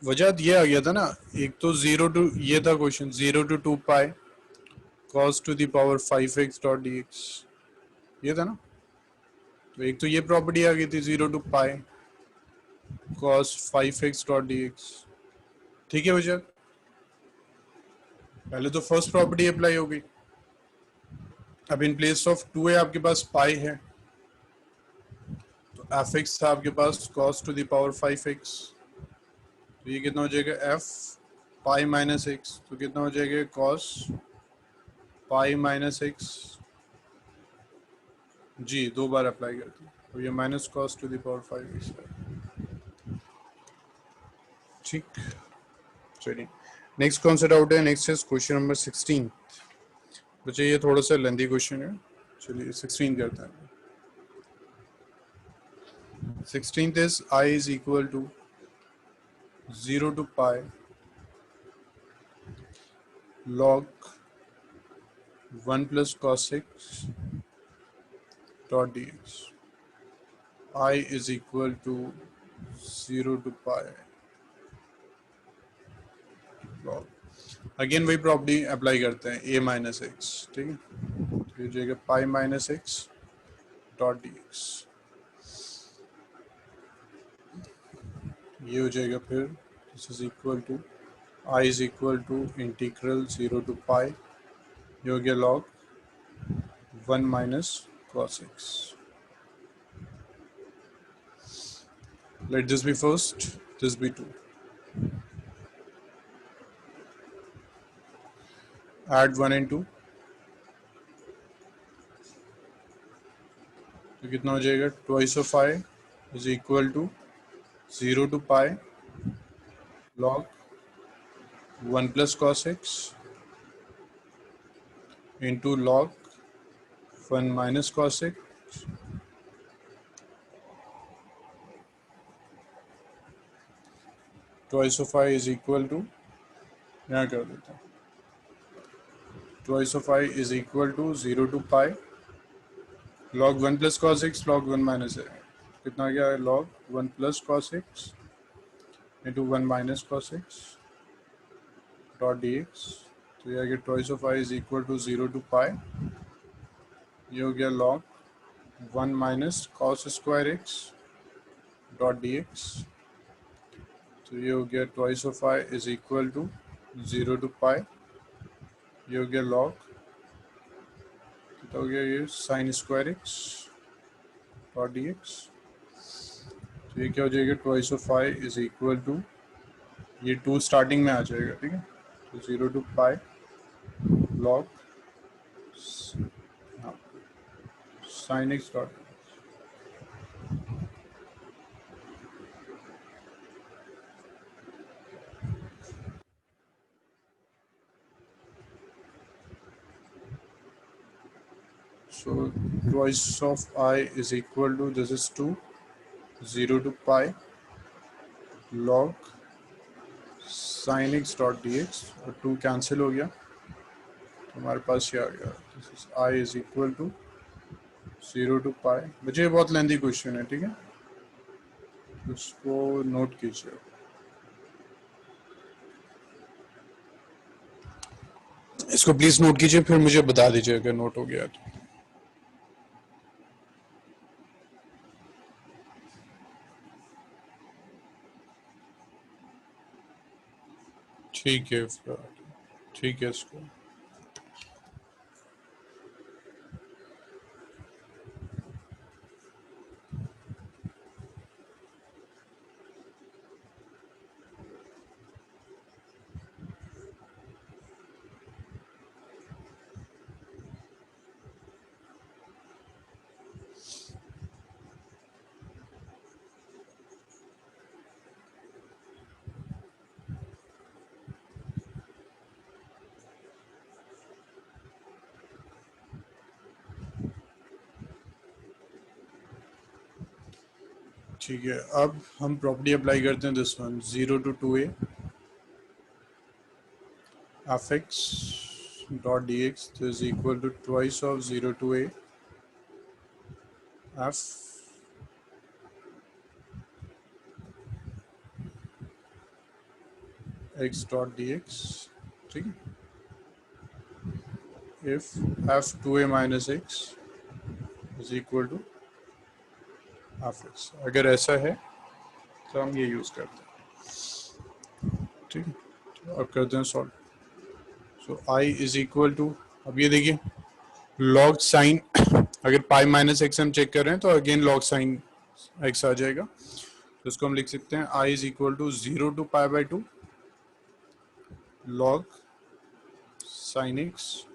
वजह ये आ गया था ना, एक तो 0 टू ये था question 0 to 2 pi cos to the power 5x dot dx, ये था ना। तो एक तो ये प्रॉपर्टी आ गई थी 0 to pi cos 5x dot dx। ठीक है वजह, पहले तो फर्स्ट प्रॉपर्टी अप्लाई हो गई। अब इन प्लेस ऑफ 2a आपके पास पाई है तो fx था आपके पास cos to the power 5x, तो ये कितना हो जाएगा f पाई माइनस एक्स, तो कितना हो जाएगा cos पाई माइनस एक्स। जी दो बार अप्लाई करते हैं तो ये माइनस cos to the power 5x है। ठीक चलिए नेक्स्ट कौन सा डाउट है, नेक्स्ट इज क्वेश्चन नंबर 16। बच्चे ये थोड़ा सा लेंथी क्वेश्चन है, चलिए 16 करते हैं। 16th is I is equal to 0 to pi log 1 plus cos x dot dx। I is equal to 0 to pi log, again वही प्रॉपर्टी अप्लाई करते हैं a माइनस एक्स। ठीक है तो ये जाएगा pi minus x dot d x, ये हो जाएगा फिर this is equal to I is equal to integral 0 to pi, ये हो गया log 1 minus cos x. Let this be first, this be 2, add 1 and 2 तो कितना हो जाएगा twice of I is equal to 0 to pi log 1 plus cos x into log 1 minus cos x. Twice of I is equal to, यहाँ कर देता हूँ, twice of I is equal to 0 to pi log 1 plus cos x log 1 minus है, कितना गया है log 1 plus cos x into 1 minus cos x dot d x. तो ये आ गया twice of I is equal to 0 to pi, ये हो गया log 1 minus cos square x dot d x. तो ये हो गया twice of I is equal to 0 to pi, ये हो गया लॉग, कितना हो गया ये sine square x dot d x. तो ये क्या हो जाएगा, twice of I is equal to, ये 2 स्टार्टिंग में आ जाएगा, ठीक है। तो 0 to pi log sine x dot, so twice of I is equal to, this is 2, 0 to pi log sin x dot dx, और 2 कैंसिल हो गया तो हमारे पास ये आ गया, this is I is equal to 0 to pi. मुझे ये बहुत लेंदी क्वेश्चन है, ठीक है, उसको नोट कीजिए। इसको प्लीज नोट कीजिए, फिर मुझे बता दीजिए अगर नोट हो गया तो। ठीक है, ठीक है इसको। ठीक है, अब हम प्रॉपर्टी अप्लाई करते हैं, this one 0 to 2a f x dot d x is equal to twice of 0 to a f x dot d x, ठीक है। If f 2a minus x is equal to f x, अगर ऐसा है तो हम ये use करते हैं, ठीक है। तो अब करते हैं solve. So I is equal to, अब ये देखिए लॉग साइन, अगर पाई माइनस एक्स हम चेक कर रहे हैं तो अगेन लॉग साइन एक्स आ जाएगा। तो इसको हम लिख सकते हैं I is equal to 0 to pi by 2 log sine x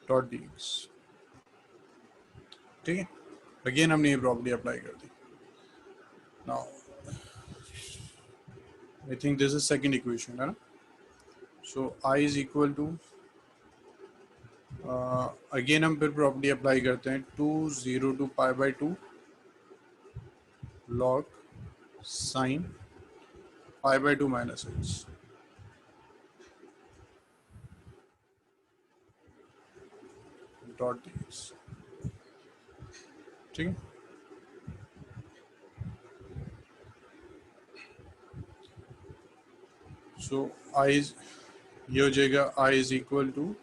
dot d x, ठीक है। अगेन हमने ये प्रॉपर्टी अप्लाई कर दी। Now I think this is second equation, है ना। सो I is equal to, again हम फिर प्रॉपर्टी अप्लाई करते हैं, 2 0 to pi by 2 log sine pi by 2 minus x, dot d x, ठीक है। सो आई, ये हो जाएगा I is equal to,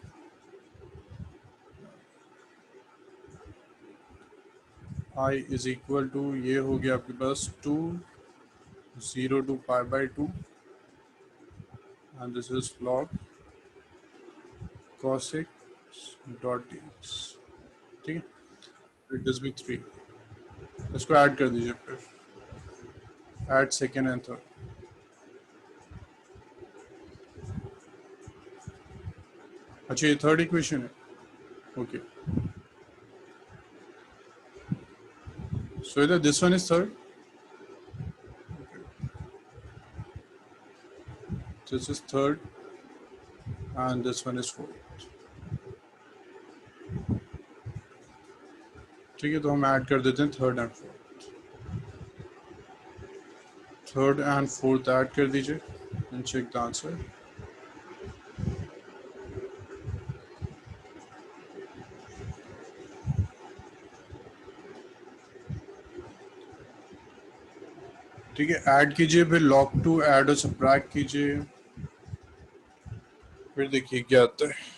I is equal to, ये हो गया आपके पास 2 0 to pi by 2 and this is log cos x dot d x, ठीक है। इट इज बी 3, इसको ऐड कर दीजिए फिर, ऐड सेकेंड एंड थर्ड। अच्छा ये थर्ड इक्वेशन है, ओके। सो इधर this one is third, this is third and this one is fourth, ठीक है। तो हम ऐड कर देते हैं third and fourth, third and fourth add कर दीजिए एंड चेक द आंसर। ठीक है, ऐड कीजिए, फिर लॉग टू ऐड और सब्ट्रैक्ट कीजिए, फिर देखिए क्या आता है।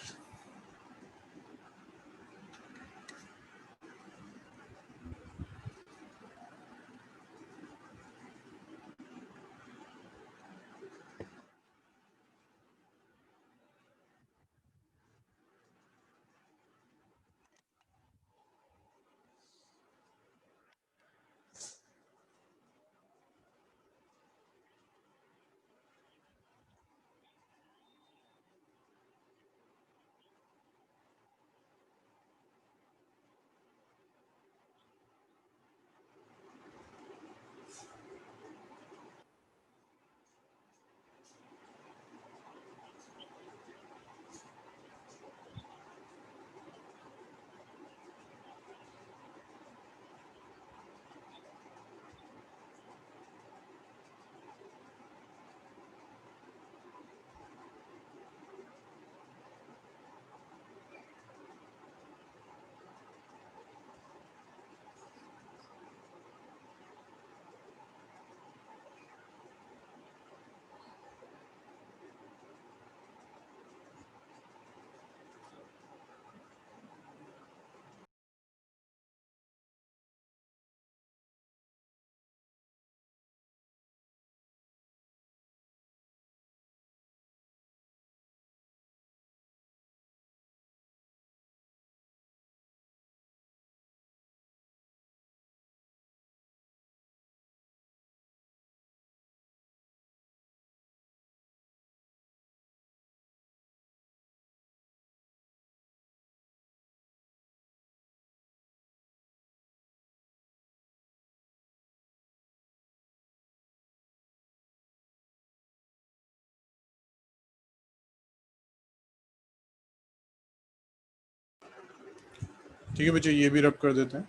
ठीक है बच्चे, ये भी रब कर देते हैं।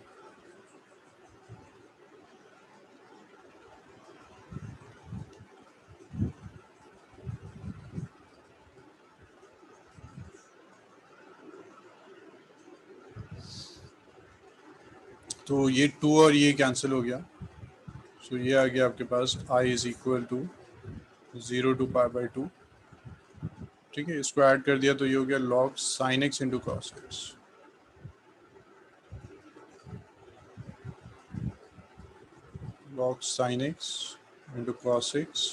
तो ये 2 और ये कैंसिल हो गया। सो ये आ गया आपके पास I is equal to 0 to pi by 2। ठीक है, इसको ऐड कर दिया तो ये हो गया log sin x into cos x. log sin x into cos x.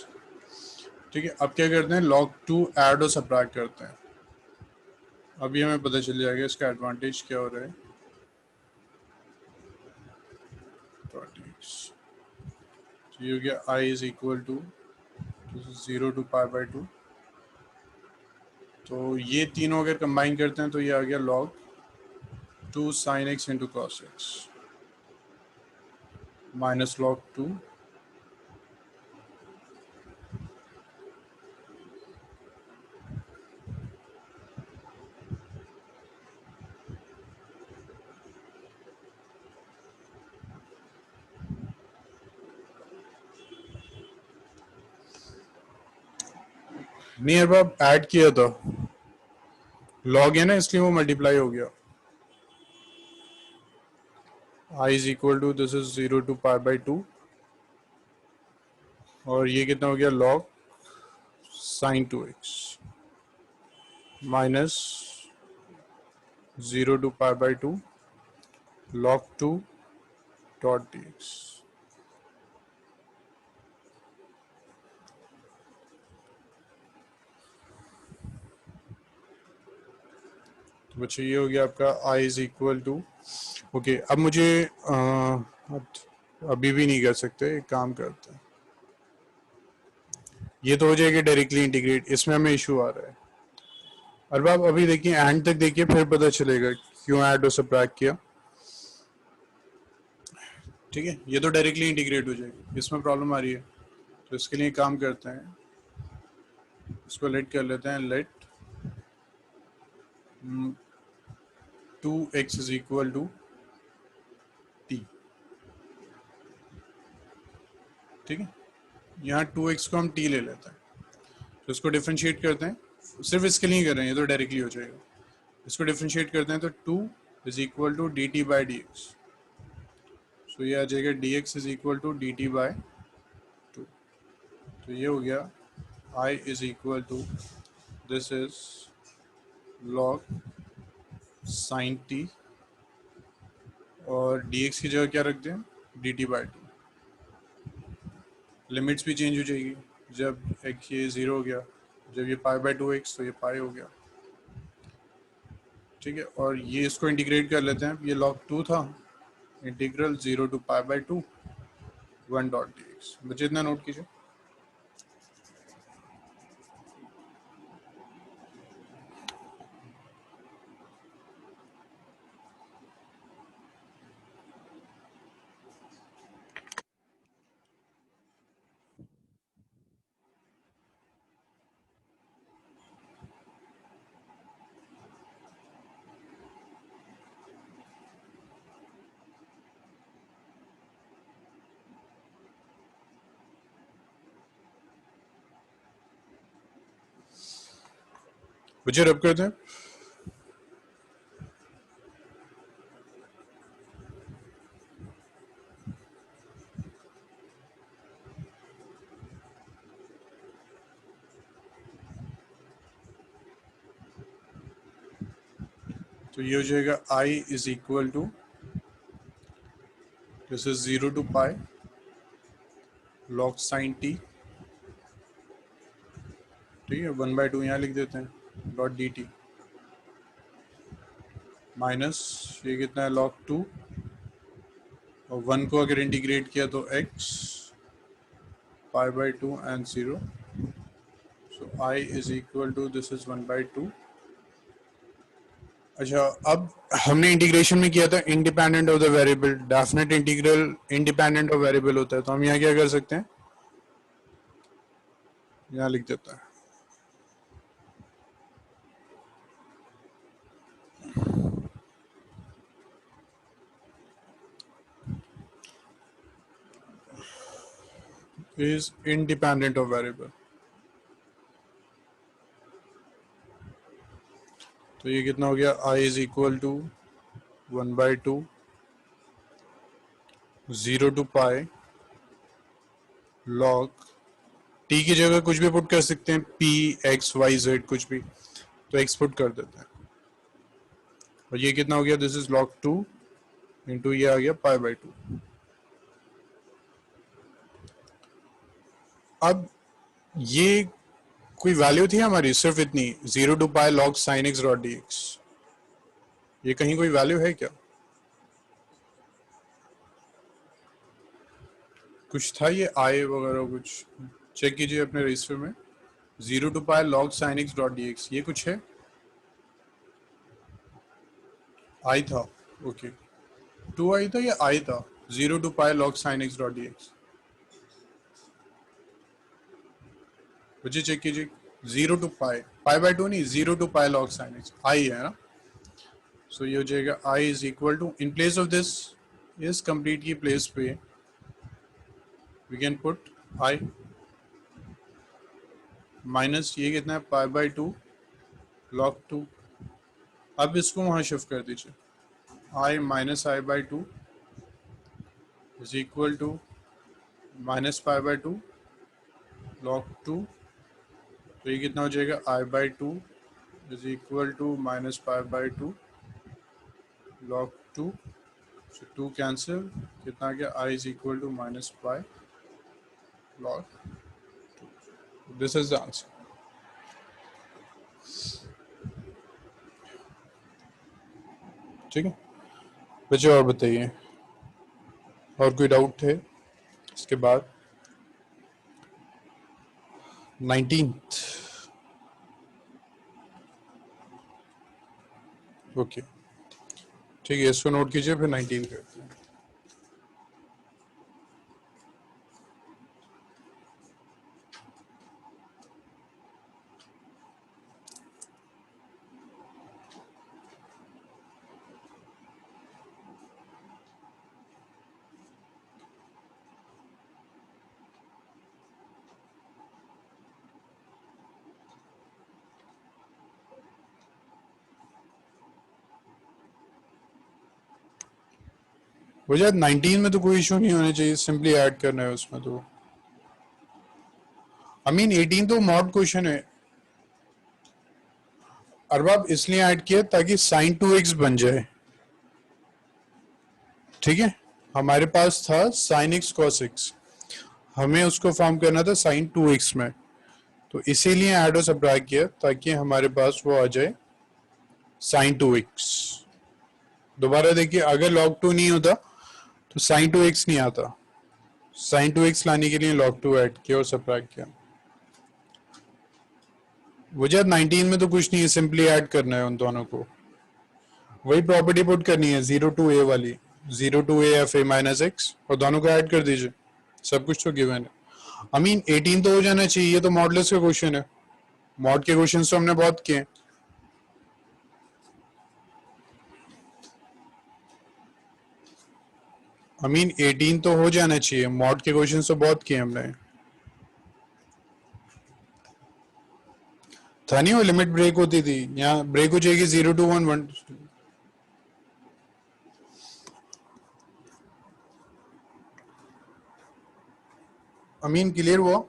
ठीक है, अब क्या करते हैं, log 2 ऐड और सबट्रैक्ट करते हैं। अभी हमें पता चल जाएगा इसका एडवांटेज क्या हो रहा है। तो ये हो गया I is equal to 0 to pi by 2। तो ये तीनों अगर कंबाइन करते हैं तो ये आ गया log 2 sin x into cos x minus log 2 नहीं, अब आप ऐड किया था, log है ना इसलिए वो मल्टीप्लाई हो गया। I is equal to this is 0 to pi by 2 और ये कितना हो गया log sin 2x minus 0 to pi by 2 log 2 dot dx। तो बच्चे ये हो गया आपका I is equal to, okay अब मुझे अभी भी नहीं कर सकते, एक काम करते हैं, ये तो हो जाएगा डायरेक्टली इंटीग्रेट, इसमें हमें इशू आ रहा है। और आप अभी देखिए एंड तक देखिए फिर पता चलेगा क्यों ऐड और सबट्रैक्ट किया। ठीक है, ये तो डायरेक्टली इंटीग्रेट हो जाएगी, इसमें प्रॉब्लम आ रही है। तो इसके लिए काम करते हैं, इसको लेट कर लेते हैं, let 2x is equal to t। ठीक है, यहाँ 2x को हम t ले लेते हैं, तो इसको डिफ्रेंशिएट करते हैं, सिर्फ इसके लिए कर रहे हैं, ये तो डायरेक्टली हो जाएगा। इसको डिफ्रेंशिएट करते हैं तो 2 is equal to d t by d x. So ये आ जाएगा d x is equal to d t by 2। तो ये हो गया I is equal to this is log sin t और dx की जगह क्या रख दें, dt बाई 2। लिमिट्स भी चेंज हो जाएगी, जब एक ये 0 हो गया, जब ये पाई बाई 2x तो ये पाई हो गया। ठीक है, और ये इसको इंटीग्रेट कर लेते हैं, ये log 2 था, integral 0 to pi by 2 1 dot dx। बच्चे इतना नोट कीजिए। बच्चे रब करते हैं, तो ये हो जाएगा I is equal to this is 0 to pi log sin t। ठीक है, 1 बाई 2 यहाँ लिख देते हैं डॉट डी टी माइनस ये कितना है log 2 और 1 को अगर इंटीग्रेट किया तो x pi by 2 and 0। So I is equal to this is 1 by 2। अच्छा, अब हमने इंटीग्रेशन में किया था independent of the variable, definite integral independent of variable होता है, तो हम यहाँ क्या कर सकते हैं, यहाँ लिख देता है is independent of variable. तो ये कितना हो गया, I is equal to 1/2 0 to pi log t की जगह कुछ भी पुट कर सकते हैं, p x y z कुछ भी, तो x पुट कर देते हैं। और ये कितना हो गया, दिस इज log 2 इंटू ये आ गया pi/2। अब ये कोई वैल्यू थी हमारी सिर्फ इतनी, 0 to pi log sin x dot dx, ये कहीं कोई वैल्यू है क्या? कुछ था ये आई वगैरह कुछ? चेक कीजिए अपने रजिस्टर में, 0 to pi log sin x dot dx, ये कुछ है? आई था, ओके। 2 आई था या आई था? 0 to pi log sin x dot dx, मुझे चेक कीजिए। 0 to pi/2 नहीं, 0 to pi log sin x, आई है ना। सो ये हो जाएगा i is equal to, in place of this, इस कंप्लीट की प्लेस पे we can put i minus ये कितना है, pi/2 log 2। अब इसको वहां शिफ्ट कर दीजिए, i minus i/2 is equal to minus pi/2 log 2। तो ये कितना हो जाएगा, i/2 is equal to minus pi/2 log 2। So 2 cancel, कितना आ गया, I is equal to minus pi log 2. This is the answer. ठीक है बच्चे, और बताइए, और कोई डाउट है? इसके बाद 19th, ओके ठीक है, इसको नोट कीजिए, फिर 19 करते हैं। वो शायद 19 में तो कोई इशू नहीं होना चाहिए, सिंपली ऐड करना है उसमें। तो आई मीन 18 तो मॉड क्वेश्चन है, अरबाब इसलिए ऐड किया ताकि sin 2x बन जाए। ठीक है, हमारे पास था sin x cos x, हमें उसको फॉर्म करना था sin 2x में, तो इसीलिए ऐड और सब्ट्रैक्ट किया ताकि हमारे पास वो आ जाए sin 2x। दोबारा देखिए, अगर log 2 नहीं होता तो sin 2x नहीं आता, sin 2x लाने के लिए log 2 ऐड किया और सब्ट्रैक्ट किया। वजह 19 में तो कुछ नहीं है, सिंपली ऐड करना है उन दोनों को, वही प्रॉपर्टी पुट करनी है 0 to a वाली, 0 to a f a minus x, और दोनों को ऐड कर दीजिए, सब कुछ तो गिवन है। आई मीन 18 तो हो जाना चाहिए, ये तो मॉडलेस का क्वेश्चन है, मॉड के क्वेश्चन तो हमने बहुत किए हैं। आई मीन 18 तो हो जाना चाहिए, मॉड के क्वेश्चन तो बहुत किए हमने। था नहीं वो लिमिट ब्रेक होती थी, यहाँ ब्रेक हो जाएगी 0 to 1 1। आई मीन क्लियर हुआ?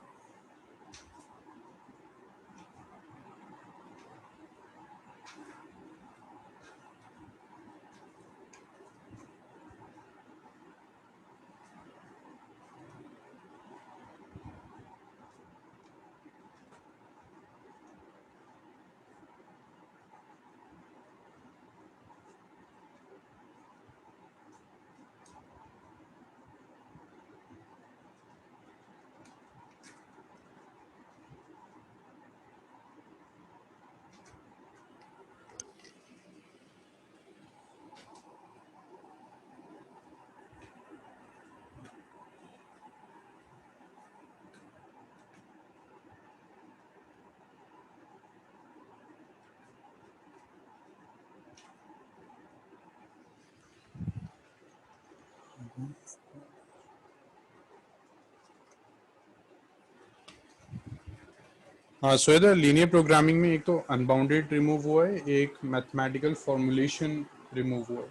हाँ, सो इधर लीनियर प्रोग्रामिंग में एक तो अनबाउंडेड रिमूव हुआ है, एक मैथमेटिकल फॉर्मुलेशन रिमूव हुआ है,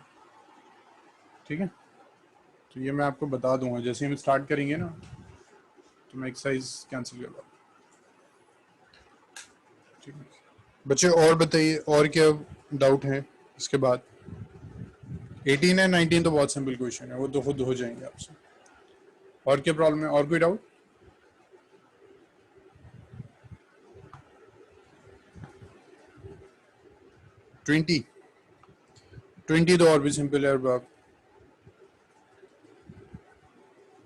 ठीक है। तो ये मैं आपको बता दूंगा जैसे हम स्टार्ट करेंगे ना, तो मैं एक्सरसाइज कैंसिल कर दूँगा, ठीक है बच्चे। और बताइए, और क्या डाउट है इसके बाद? 18 है 19 तो बहुत सिंपल क्वेश्चन है, वो तो खुद हो जाएंगे आपसे। और क्या प्रॉब्लम है, और कोई डाउट? ट्वेंटी तो और भी सिंपल है बाप।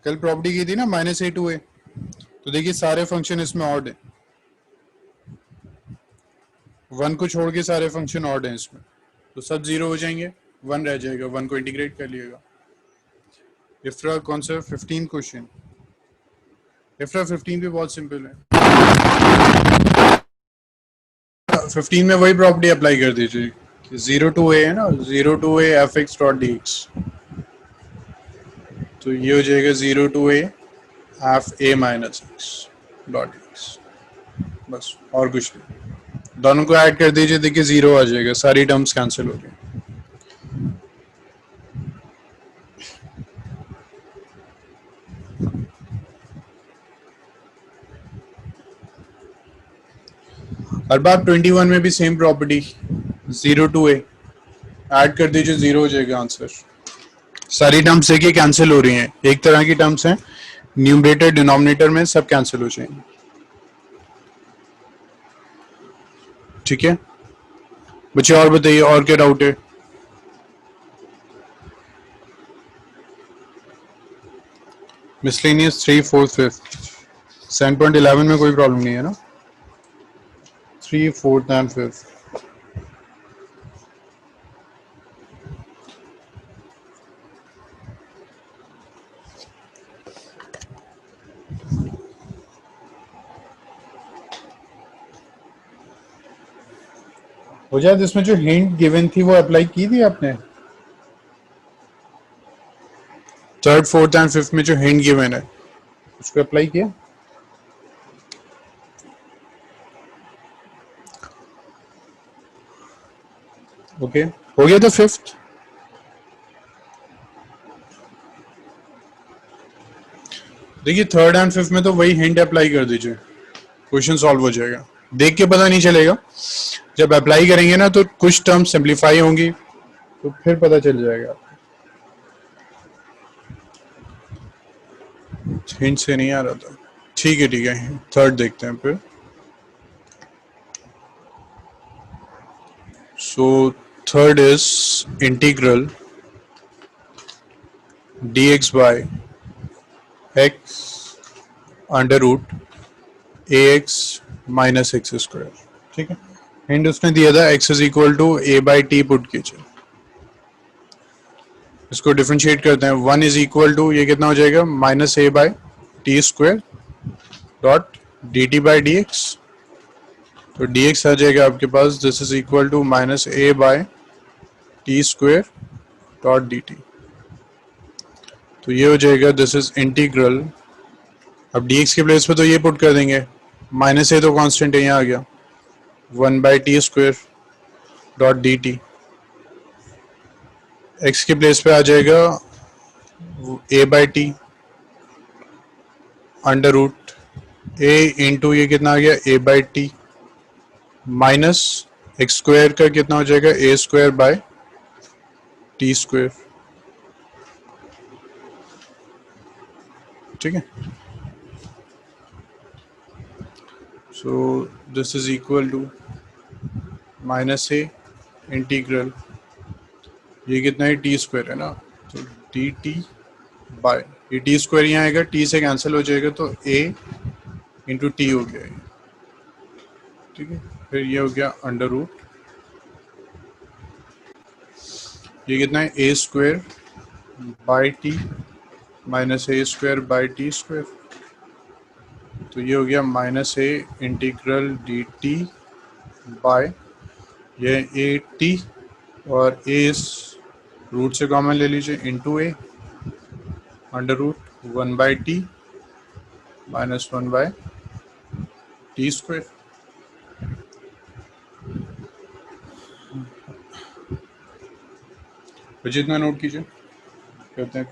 कल प्रॉपर्टी की थी ना -a to a, तो देखिए सारे फंक्शन इसमें ऑड है, 1 को छोड़ के सारे फंक्शन ऑड हैं इसमें, तो सब 0 हो जाएंगे, 1 रह जाएगा, 1 को इंटीग्रेट कर लिएगा। इफ्रा कौन सा 15 क्वेश्चन? इफ्रा 15 भी बहुत सिंपल है, 15 में वही प्रॉपर्टी अप्लाई कर दीजिए, 0 to a है ना, 0 to a f(x)(dx), तो ये हो जाएगा 0 to a f(a)-x)(dx, बस और कुछ नहीं। दोनों को ऐड कर दीजिए, देखिए 0 आ जाएगा, सारी टर्म्स कैंसिल हो गई। और बात 21 में भी same property, 0 to a add कर दीजिए, 0 हो जाएगा आंसर। सारी टर्म्स देखिए कैंसिल हो रही हैं, एक तरह की टर्म्स हैं, न्यूमरेटर डिनोमिनेटर में सब कैंसिल हो जाएंगे, ठीक है बच्चे। और बताइए, और क्या डाउट है? मिसलेनियस 3, 4, 5, 7.11 में कोई प्रॉब्लम नहीं है ना? 3, 4 एंड 5 हो जाए। इसमें जो हिंट गिवन थी वो अप्लाई की थी आपने? थर्ड, फोर्थ एंड फिफ्थ में जो हिंट गिवन है उसको अप्लाई किया? ओके हो गया तो फिफ्थ। देखिए थर्ड एंड फिफ्थ में तो वही हिंट अप्लाई कर दीजिए, क्वेश्चन सॉल्व हो जाएगा। देख के पता नहीं चलेगा, जब अप्लाई करेंगे ना तो कुछ टर्म सिंप्लीफाई होंगी, तो फिर पता चल जाएगा। हिंट से नहीं आ रहा था, ठीक है थर्ड देखते हैं फिर। So third is integral dx by x under root ax minus x square, ठीक है। हिंट उसने दिया था x is equal to a/t put कीजिए, इसको डिफरेंशिएट करते हैं। 1 इज इक्वल टू ये कितना हो जाएगा, -a/t² डॉट dt/dx, तो dx आ जाएगा आपके पास, this is equal to -a/t² dot dt, तो ये हो जाएगा दिस इज इंटीग्रल। अब dx के प्लेस पे तो ये पुट कर देंगे, -a तो कांस्टेंट है, यहाँ आ गया 1/t² डॉट dt, x के प्लेस पे आ जाएगा a/t under root a into ये कितना आ गया a/t माइनस एक्स स्क्वायर का कितना हो जाएगा a²/t², ठीक है। So this is equal to -a integral, ये कितना है t² है ना, तो dt बाय ये t² यहाँ आएगा, t से कैंसिल हो जाएगा, तो a इंटू टी हो गया, ठीक है। फिर ये हो गया अंडर रूट, ये कितना है a² माइनस a²/t², तो ये हो गया -a इंटीग्रल dt बाय ये a/t और a इस रूट से कॉमन ले लीजिए into a under root 1/t minus 1/t², तो जितना नोट कीजिए कहते हैं।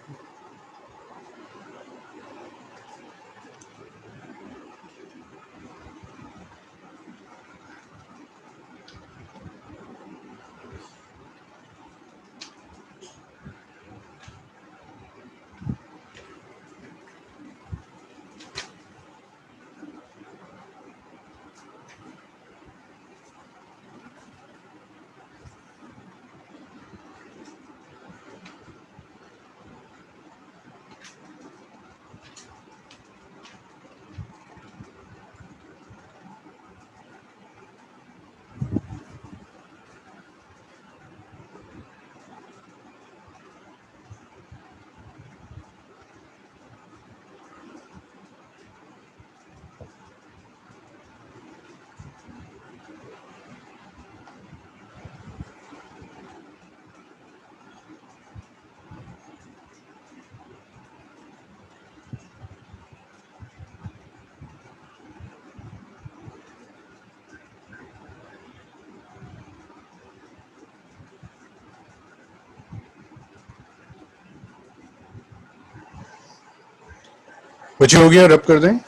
बच्चे हो गया, रब कर दें।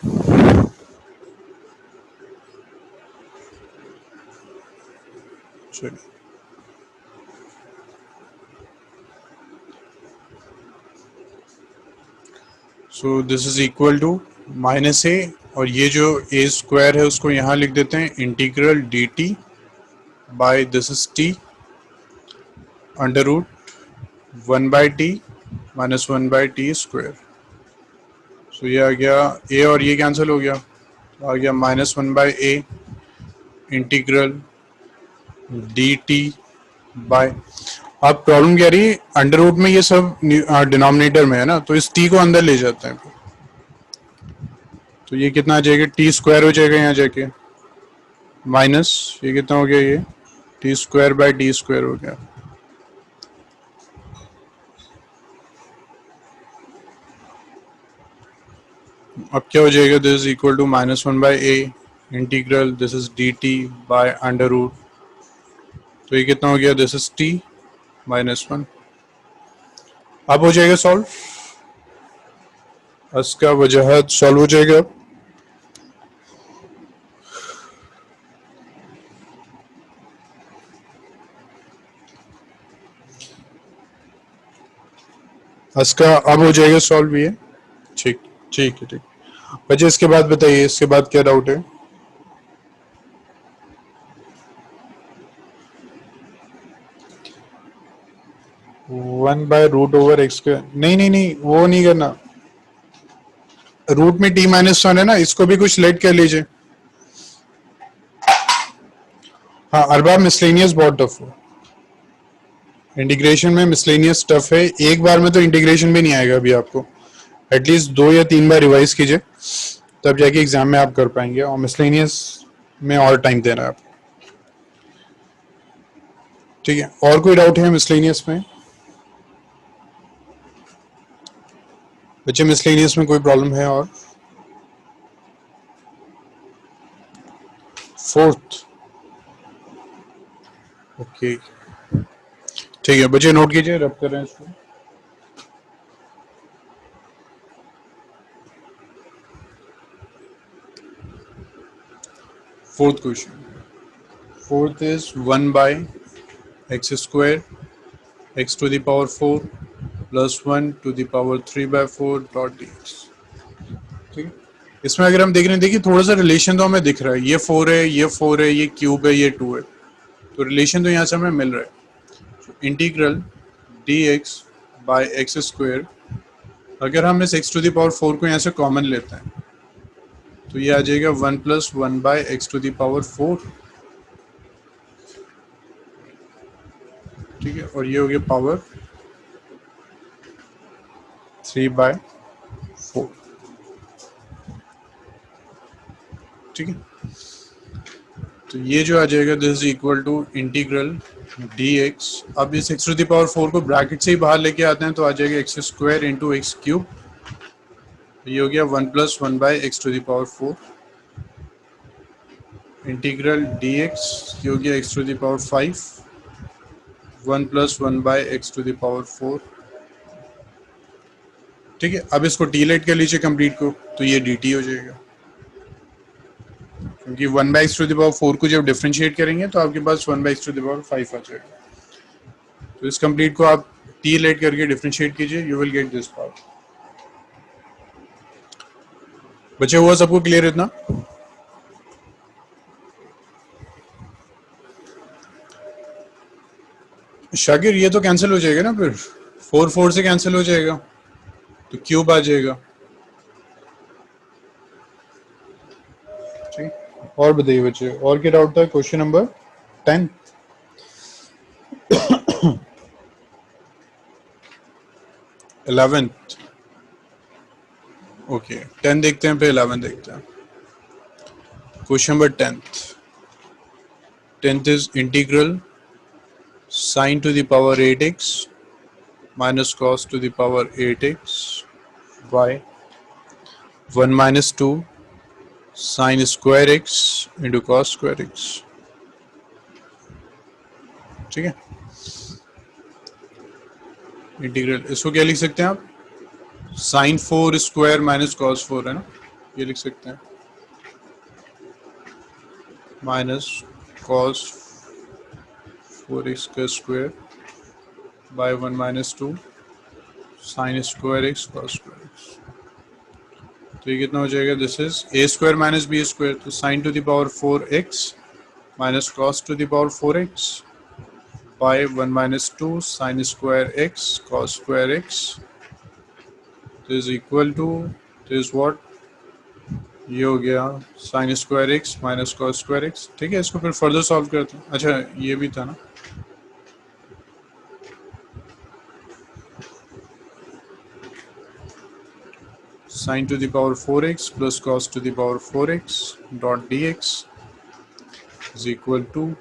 चलिए, so this is equal to minus a, और ये जो ए स्क्वायर है उसको यहाँ लिख देते हैं integral d t by this is t under root 1/t minus 1/t square. सो ये आ गया ए और ये कैंसिल हो गया, आ गया -1/a integral d t by. अब प्रॉब्लम क्या रही, अंडर रूट में ये सब डिनोमिनेटर में है ना, तो इस टी को अंदर ले जाते हैं। तो ये कितना आ जाएगा, टी स्क्वायर हो जाएगा यहाँ जाके, माइनस ये कितना हो गया, ये t square by t square हो गया। अब क्या हो जाएगा, this is equal to -1/a integral this is d t by under root. तो ये कितना हो गया, दिस इज टी -1। अब हो जाएगा सॉल्व, इसका वजहत सॉल्व हो जाएगा। इसका अब हो जाएगा सॉल्व ये। ठीक ठीक है, ठीक। बच्चे इसके बाद बताइए, इसके बाद क्या डाउट है। 1/√x²। नहीं नहीं नहीं, वो नहीं करना। रूट में t-1 है ना, इसको भी कुछ लेट कर लीजिए। हाँ, अरबाब मिसलेनियस बहुत टफ हो, इंटीग्रेशन में मिसलेनियस टफ है। एक बार में तो इंटीग्रेशन भी नहीं आएगा अभी आपको, एटलीस्ट 2 या 3 बार रिवाइज कीजिए, तब जाके एग्जाम में आप कर पाएंगे, और मिसलेनियस में और टाइम देना है आपको। ठीक है, और कोई डाउट है मिसलेनियस में? बच्चे मिसलेनियस में कोई प्रॉब्लम है? और फोर्थ, ओके ठीक है बच्चे, नोट कीजिए, रब कर रहे हैं इसको। Fourth question, fourth is 1/x² x to the power 4 plus 1 to the power 3/4 dot dx। ठीक है, इसमें अगर हम देख रहे हैं, देखिए थोड़ा सा रिलेशन तो हमें दिख रहा है, ये 4 है, ये 4 है, ये क्यूब है, ये 2 है, तो रिलेशन तो यहाँ से हमें मिल रहा है। Integral dx by x square, अगर हम इस x to the power 4 को यहाँ से कॉमन लेते हैं तो ये आ जाएगा 1 + 1/x to the power 4। ठीक है, और ये हो गया पावर 3/4। ठीक है, तो ये जो आ जाएगा, this is equal to integral dx। अब इस x to the power 4 को ब्रैकेट से ही बाहर लेके आते हैं, तो आ जाएगा x² इंटू x³। ये हो गया 1 + 1/x to the power 4 integral dx, ये हो गया x to the power 5 1 plus 1 by x to the power 4। ठीक है, अब इसको टीलेट कर लीजिए कंप्लीट को, तो ये dt हो जाएगा, क्योंकि 1 by x to the power 4 को जब डिफरेंशिएट करेंगे तो आपके पास 1 by x to the power 5 आ जाएगा। तो इस कंप्लीट को आप टीलेट करके डिफरेंशिएट कीजिए, you will get this part. बचे हुआ सबको क्लियर इतना? शाकिर ये तो कैंसिल हो जाएगा ना, फिर 4 4 से कैंसिल हो जाएगा, तो क्यूब आ जाएगा। ठीक, और बताइए बच्चे, और क्या डाउट था? Question number 10। 11th। ओके, 10 देखते हैं फिर 11 देखते हैं। Question number 10th is integral sin to the power 8x minus cos to the power 8x by 1 minus 2 sin square x into cos square x। ठीक है, इंटीग्रल इसको क्या लिख सकते हैं आप? साइन 4 स्क्वायर माइनस कॉस 4 है ना, ये लिख सकते हैं, माइनस कॉस 4x का square by 1 minus 2 sine square x cos square x. तो ये कितना हो जाएगा? This is a square minus b square, तो sine to the power 4x minus cos to the power 4x by 1 minus 2 sine square x cos square x is equal to this what, ये हो गया sine square x minus cos square x. ठीक है, इसको फिर further solve करते हैं। अच्छा ये भी था ना, sine to the power 4x plus cos to the power 4x dot dx is equal to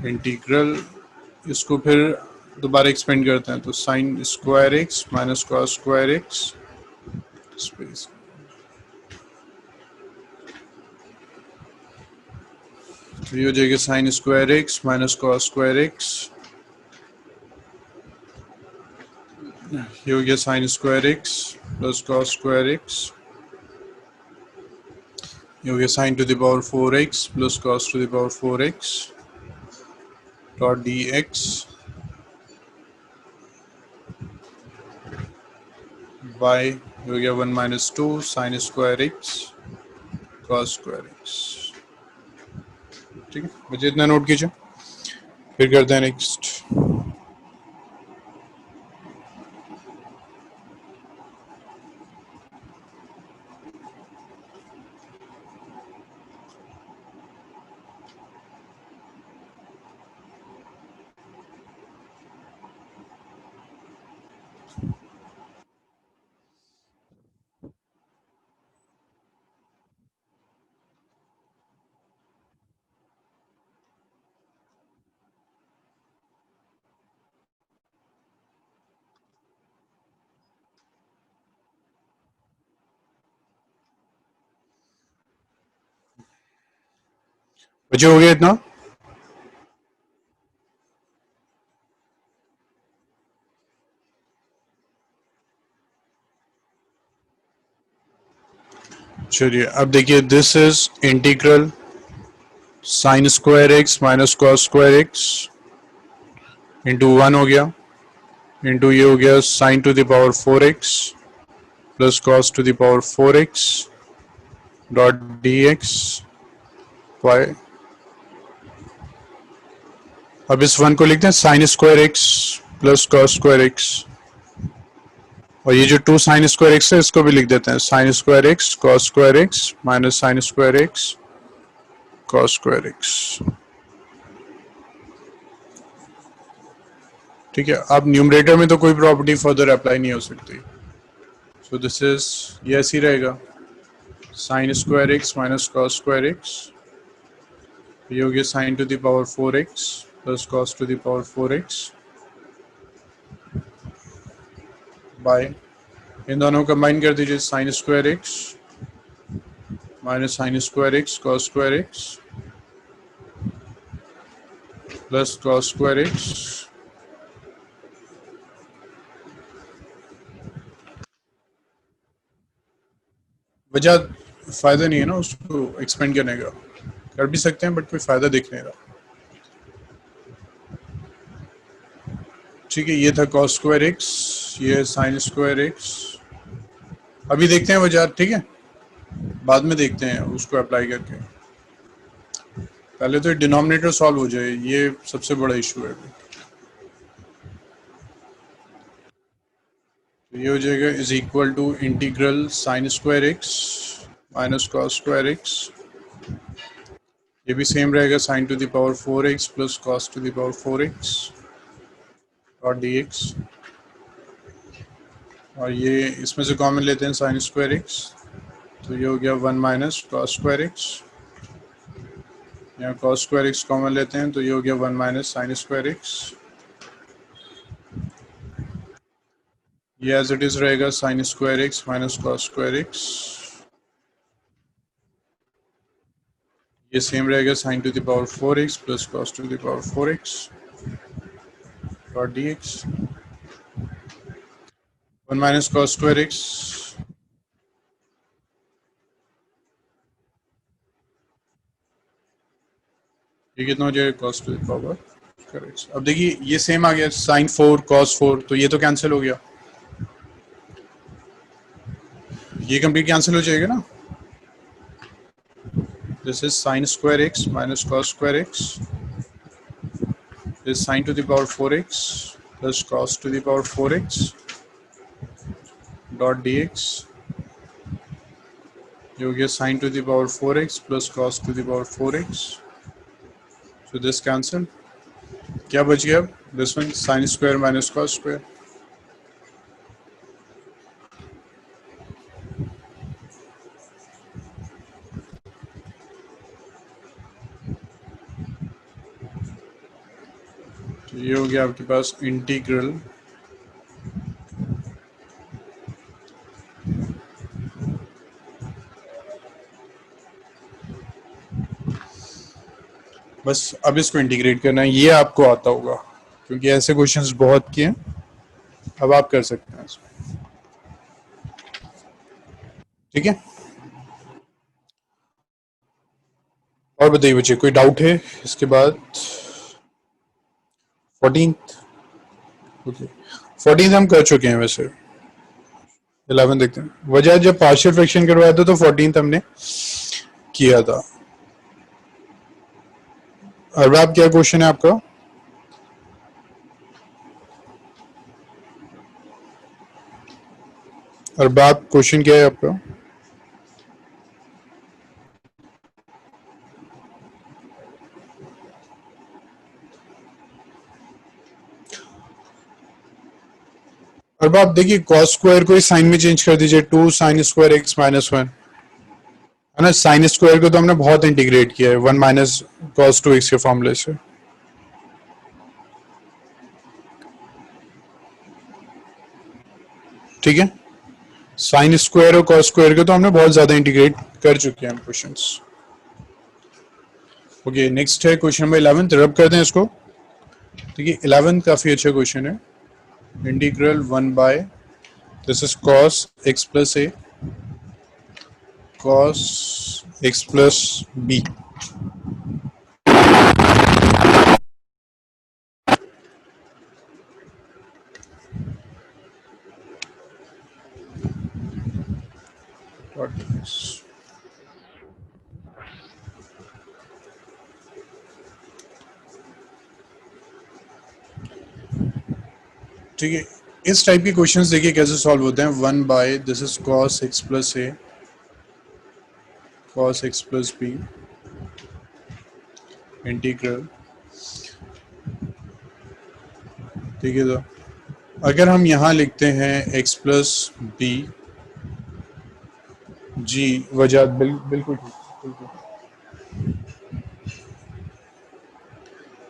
integral, इसको फिर दोबारा एक्सपेंड करते हैं, तो sine square x minus cos square x space, तो ये हो जाएगा sine square x minus cos square x, ये हो गया sine square x plus cos square x, ये हो गया sine to the power 4x plus cos to the power 4x dot dx bye, हो गया 1 minus 2 sine square x cos square x. ठीक है, मुझे इतना नोट कीजिए, फिर करते हैं नेक्स्ट। बच्चे हो गया इतना? चलिए अब देखिए, this is integral sine square x minus cos square x into 1 हो गया, इंटू ये हो गया sine to the power 4x plus cos to the power 4x dot dx by, अब इस 1 को लिखते हैं sine square x plus cos square x, और ये जो 2 साइन स्क्वायर एक्स है इसको भी लिख देते हैं sine square x cos square x minus sine square x cos square x. ठीक है, अब न्यूमरेटर में तो कोई प्रॉपर्टी फर्दर अप्लाई नहीं हो सकती, सो दिस इज, ये ऐसे ही रहेगा sine square x minus cos square x, ये हो गया sine to the power 4x plus cos to the power 4x by, इन दोनों को कंबाइन कर दीजिए, sine square x minus sine square x cos square x plus cos square x. वजह फायदा नहीं है ना उसको एक्सपेंड करने का, कर भी सकते हैं बट कोई फायदा दिख नहीं रहा। ठीक है, ये था कॉस स्क्वायर एक्स, ये है साइन स्क्वायर एक्स। अभी देखते हैं वजह, ठीक है, बाद में देखते हैं उसको अप्लाई करके। पहले तो डिनोमिनेटर सॉल्व हो जाए, ये सबसे बड़ा इशू है। तो ये हो जाएगा is equal to integral sine square x minus cos square x. ये भी सेम रहेगा, sine to the power 4x plus cos to the power 4x और dx। और ये इसमें से कॉमन लेते हैं साइन स्क्वायर एक्स, तो ये हो गया 1 माइनस कॉस स्क्वायर एक्स। यहाँ कॉस स्क्वायर एक्स कॉमन लेते हैं तो ये हो गया 1 माइनस साइन स्क्वायर एक्स। ये एज इट इज रहेगा sine square x minus cos square x. ये सेम रहेगा sine to the power 4x plus cos to the power 4x और dx। 1 minus cos square x, ये कितना हो जाएगा cos to the power square x. अब देखिए ये सेम आ गया साइन 4 कॉस 4, तो ये तो कैंसिल हो गया, ये कंप्लीट कैंसिल हो जाएगा ना। This is sine square x minus cos square x is sin to the power 4x plus cos to the power 4x dot dx। ये हो गया sin to the power 4x plus cos to the power 4x। so this cancel, क्या बच गया अब, this one sin square minus cos square। तो ये हो गया आपके पास इंटीग्रल बस अब इसको इंटीग्रेट करना है, ये आपको आता होगा क्योंकि ऐसे क्वेश्चंस बहुत किए हैं, अब आप कर सकते हैं इसको। ठीक है, और बताइए बच्चे कोई डाउट है इसके बाद। 14th, ओके 14th हम कर चुके हैं वैसे। 11 देखते हैं, वजह जब पार्शियल फ्रैक्शन करवाया था तो 14th हमने किया था। अरबाब क्या क्वेश्चन है आपका? अरबाब क्वेश्चन क्या है आपका? अरबाब देखिए कॉस स्क्वायर को इस साइन में चेंज कर दीजिए, 2 साइन स्क्वायर एक्स माइनस 1 है ना। साइन स्क्वायर को तो हमने बहुत इंटीग्रेट किया है 1 माइनस कॉस 2x के फॉर्मूले से। ठीक है, साइन स्क्वायर और कॉस स्क्वायर को तो हमने बहुत ज्यादा इंटीग्रेट कर चुके हैं हम क्वेश्चंस। ओके नेक्स्ट है क्वेश्चन नंबर 11, रब करते हैं इसको। देखिए 11 काफी अच्छा क्वेश्चन है। Integral 1 by this is cos x plus a cos x plus b। ठीक है, इस टाइप के क्वेश्चंस देखिए कैसे सॉल्व होते हैं। 1 by this is cos x plus a cos x plus b integral. ठीक है, तो अगर हम यहाँ लिखते हैं x प्लस बी जी वजह बिल्कुल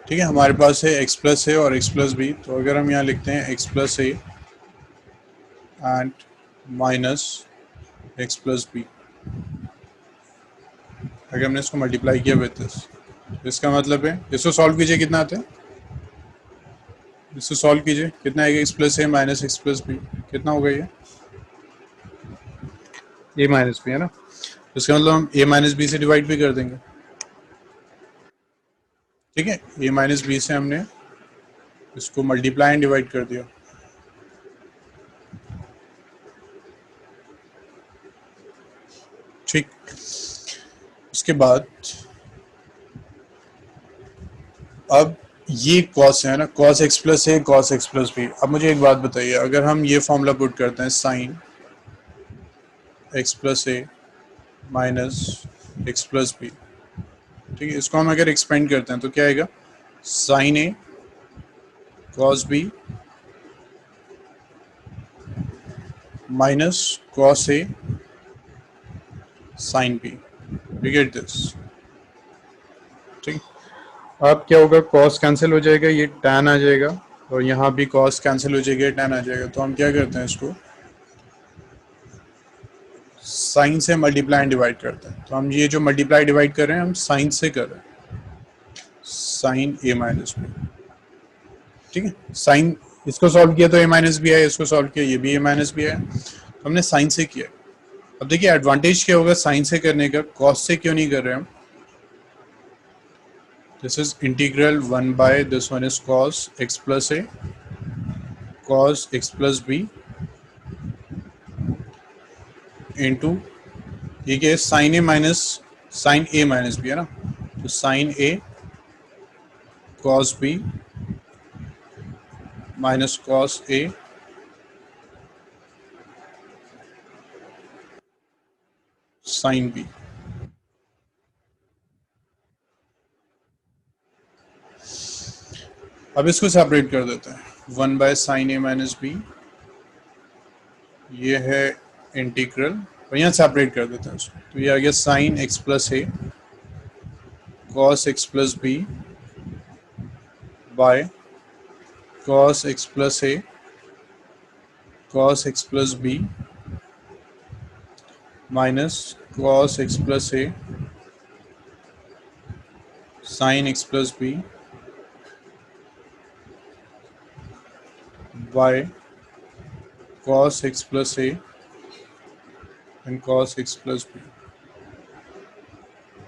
ठीक है, हमारे पास है x प्लस ए और x प्लस बी। तो अगर हम यहाँ लिखते हैं x plus a and minus x plus b, अगर हमने इसको मल्टीप्लाई किया विद दिस इसका मतलब है इसको सॉल्व कीजिए, कितना आता है, इसको सॉल्व कीजिए, कितना आएगा, x plus a minus x plus B, कितना होगा ये, ए माइनस बी है ना, इसका मतलब हम ए माइनस बी से डिवाइड भी कर देंगे। ठीक है, ए माइनस बी से हमने इसको मल्टीप्लाई एंड डिवाइड कर दिया। ठीक, उसके बाद अब ये कॉस है ना, cos x plus a cos x plus B. अब मुझे एक बात बताइए, अगर हम ये फॉर्मूला पुट करते हैं sign x plus a minus x plus B, ठीक है, इसको हम अगर एक्सपेंड करते हैं तो क्या आएगा, sine a cos b minus cos a sine b, you get this. ठीक, अब क्या होगा, कॉस कैंसिल हो जाएगा, ये tan आ जाएगा, और यहाँ भी कॉस कैंसिल हो जाएगा, tan आ जाएगा। तो हम क्या करते हैं, इसको साइन से मल्टीप्लाई एंड डिवाइड करते हैं। तो हम ये जो मल्टीप्लाई डिवाइड कर रहे हैं हम साइन से कर रहे हैं, साइन ए माइनस बी। ठीक है, साइन इसको सॉल्व किया तो ए माइनस बी आया, इसको सॉल्व किया ये भी ए माइनस बी आया, तो हमने साइन से किया। अब देखिए एडवांटेज क्या होगा साइन से करने का, कॉस से क्यों नहीं कर रहे हम। This is integral 1 by this one is cos x plus a cos x plus b into ये क्या है, sine a minus sine a minus b है ना, तो sine a cos b minus cos a sine b. अब इसको separate कर देते हैं, 1 by sine a minus b, ये है इंटीग्रल, और यहाँ सेपरेट कर देते हैं उसको, तो ये आ गया sine x plus a cos x plus b by cos x plus a cos x plus b minus cos x plus a sine x plus b by cos x plus a and cos x plus b।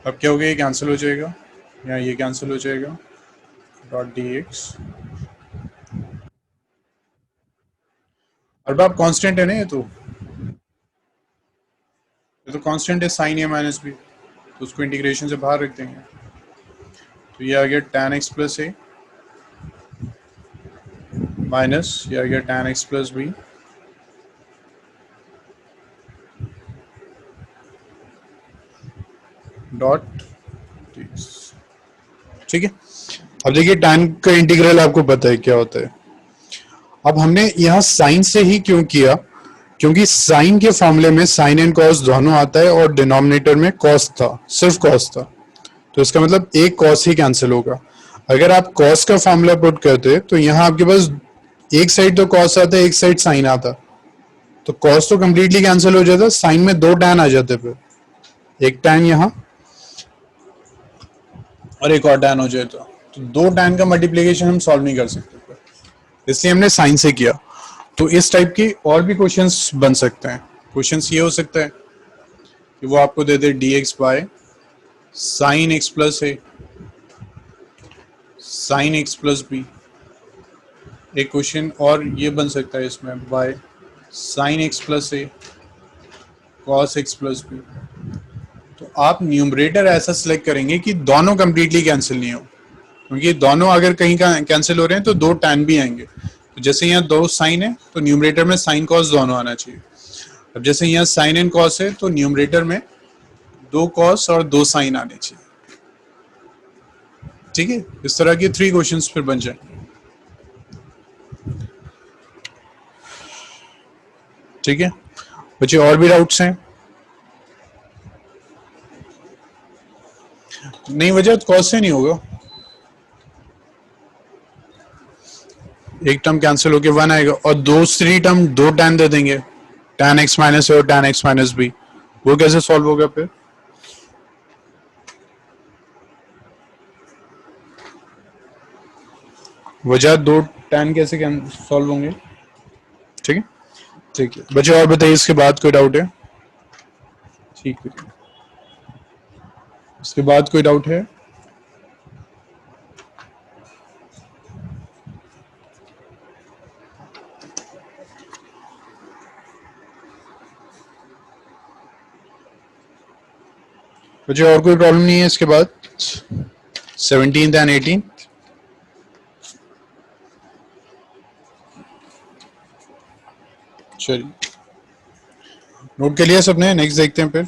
अब क्या हो गया, ये cancel हो जाएगा, यहाँ ये cancel हो जाएगा, डॉट डी एक्स। और अब कांस्टेंट है ना, ये तो कांस्टेंट है साइन ए माइनस बी, तो उसको इंटीग्रेशन से बाहर रख देंगे, तो ये आ गया tan x plus a minus ये आ गया tan x plus b dot. ठीक है, अब देखिए tan का इंटीग्रल आपको पता है क्या होता है। अब हमने यहाँ साइन से ही क्यों किया, क्योंकि साइन के फॉर्मूले में साइन एंड कॉस दोनों आता है और डिनोमिनेटर में कॉस था, सिर्फ कॉस था, तो इसका मतलब एक कॉस ही कैंसिल होगा। अगर आप कॉस का फॉर्मूला पुट करते तो यहाँ आपके पास एक साइड तो कॉस आता, एक साइड साइन आता, तो कॉस तो कंप्लीटली कैंसिल हो जाता, साइन में दो टैन आ जाते, फिर एक टैन यहाँ और एक और टैन हो जाए, तो दो टैन का मल्टीप्लीकेशन हम सॉल्व नहीं कर सकते, इसलिए हमने साइन से किया। तो इस टाइप के और भी क्वेश्चंस बन सकते हैं। क्वेश्चंस ये हो सकता है कि वो आपको दे दे d x by sine x plus a sine x plus b. एक क्वेश्चन और ये बन सकता है इसमें by sine x plus a cos x plus b. तो आप न्यूमरेटर ऐसा सिलेक्ट करेंगे कि दोनों कंप्लीटली कैंसिल नहीं हो, क्योंकि दोनों अगर कहीं का कैंसिल हो रहे हैं तो दो टैन भी आएंगे। तो जैसे यहाँ दो साइन है तो न्यूमरेटर में साइन कॉस दोनों आना चाहिए। अब जैसे यहाँ साइन एंड कॉस है तो न्यूमरेटर में दो कॉस और दो साइन आने चाहिए। ठीक है, इस तरह के 3 क्वेश्चंस फिर बन जाएंगे। ठीक है बच्चे, और भी डाउट्स हैं? नहीं, वजह कॉस से नहीं होगा, एक टर्म कैंसिल होके 1 आएगा और दूसरी टर्म दो टैन दे देंगे, टैन एक्स माइनस ए और टैन एक्स माइनस बी। वो कैसे सॉल्व होगा फिर? वजह 2 tan कैसे सॉल्व होंगे? ठीक है, ठीक है बच्चे, और बताइए इसके बाद कोई डाउट है? ठीक है, इसके बाद कोई डाउट है? बच्चे और कोई प्रॉब्लम नहीं है इसके बाद? 17th and 18th? चलिए, नोट कर लिया सबने? नेक्स्ट देखते हैं, फिर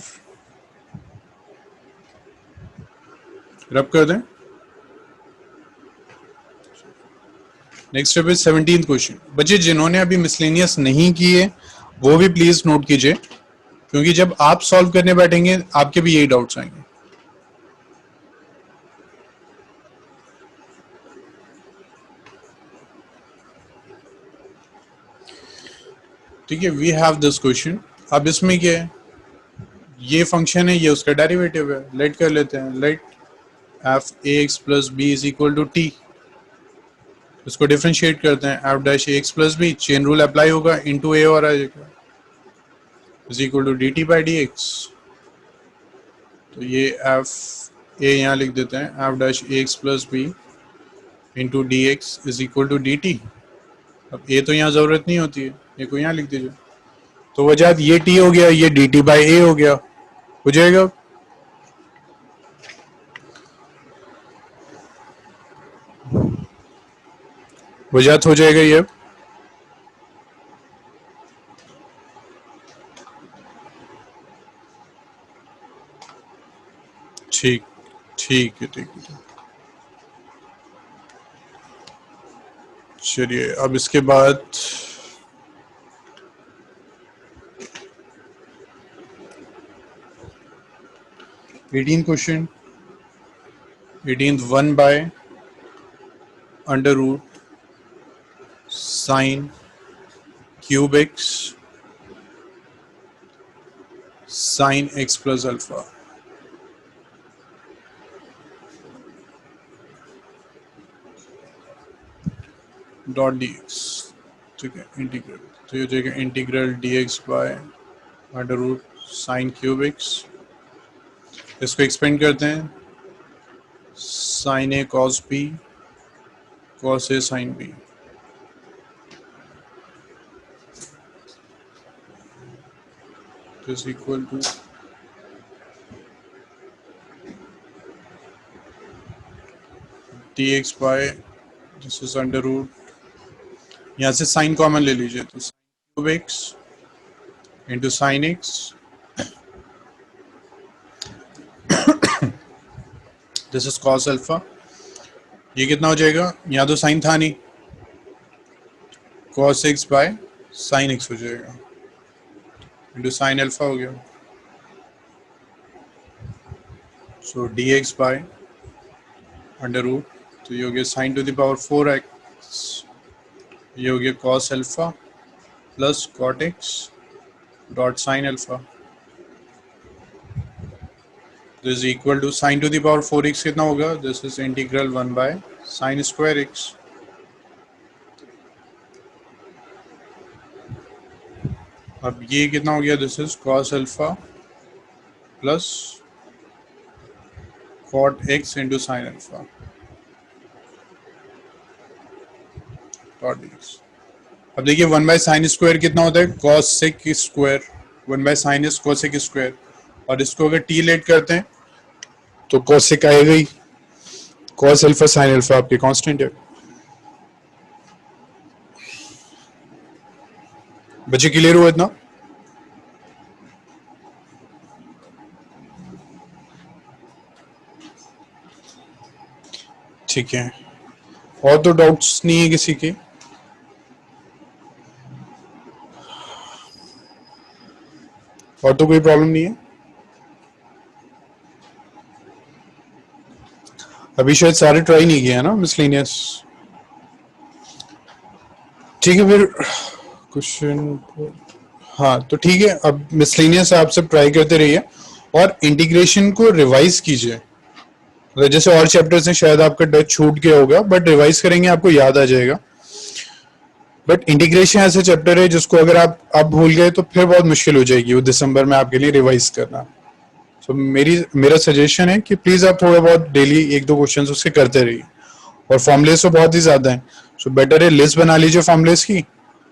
रब कर दें। नेक्स्ट है 17th क्वेश्चन। बच्चे जिन्होंने अभी मिसलेनियस नहीं किए वो भी प्लीज नोट कीजिए, क्योंकि जब आप सॉल्व करने बैठेंगे आपके भी यही डाउट्स आएंगे। ठीक है, वी हैव दिस क्वेश्चन। अब इसमें क्या है, ये फंक्शन है, ये उसका डेरिवेटिव है। लेट कर लेते हैं, let f a x plus b is equal to t. इसको डिफरेंशिएट करते हैं, f dash a x plus b, chain rule apply होगा, इनटू ए और आ जाएगा, is equal to d t by d x. तो ये एफ ए यहाँ लिख देते हैं, f dash a x plus b into d x is equal to d t. अब ए तो यहाँ जरूरत नहीं होती है, ये को यहाँ लिख दीजिए। तो वजह ये टी हो गया, ये डी टी बाई ए हो गया, हो जाएगा। वजह हो जाएगा ये। ठीक ठीक है, ठीक है। चलिए, अब इसके बाद eighteen question. 18th 1 by under root sine cube x sine x plus alpha. Dot d x. ठीक है, इंटीग्रल, तो ये हो जाएगा integral d x by under root sine cube x. इसको एक्सपेंड करते हैं, sine a cos b cos a sine b. Is equal to d x by, this is under root, यहाँ से साइन कॉमन ले लीजिए, तो sine cube x into sign x, this is cos alpha. ये कितना हो जाएगा, यहाँ तो साइन था नहीं, cos x by sine x हो जाएगा, इंटू साइन अल्फा हो गया। So d x by under root, तो ये हो गया sine to the power 4x, ये हो गया cos alpha plus cot x dot sine alpha. This is equal to sine to the power 4x कितना होगा, this is integral 1 by sine square x. अब ये कितना हो गया, this is cos alpha plus cot x into sine alpha dot x. अब देखिए 1 by sine square कितना होता है, cosec square, 1 by sine is cosec square, और इसको अगर टी लेट करते हैं तो कोसेक आएगा ही, कॉस अल्फा साइन अल्फा आपके कांस्टेंट है। बच्चे क्लियर हुआ इतना? ठीक है, और तो डाउट्स नहीं है किसी के? और तो कोई प्रॉब्लम नहीं है? अभी शायद सारे ट्राई नहीं किए हैं ना मिसलेनियस। ठीक है, फिर क्वेश्चन, हाँ तो ठीक है, अब मिसलेनियस आप सब ट्राई करते रहिए और इंटीग्रेशन को रिवाइज कीजिए। तो जैसे और चैप्टर्स हैं शायद आपका टच छूट गया होगा, बट रिवाइज करेंगे आपको याद आ जाएगा। बट इंटीग्रेशन ऐसा चैप्टर है जिसको अगर आप अब भूल गए तो फिर बहुत मुश्किल हो जाएगी वो दिसंबर में आपके लिए रिवाइज करना। सो मेरा सजेशन है कि प्लीज आप थोड़ा बहुत डेली एक दो क्वेश्चंस उसके करते रहिए, और फॉर्मुलेस तो बहुत ही ज्यादा हैं, सो बेटर है लिस्ट बना लीजिए फॉर्मुलेस की,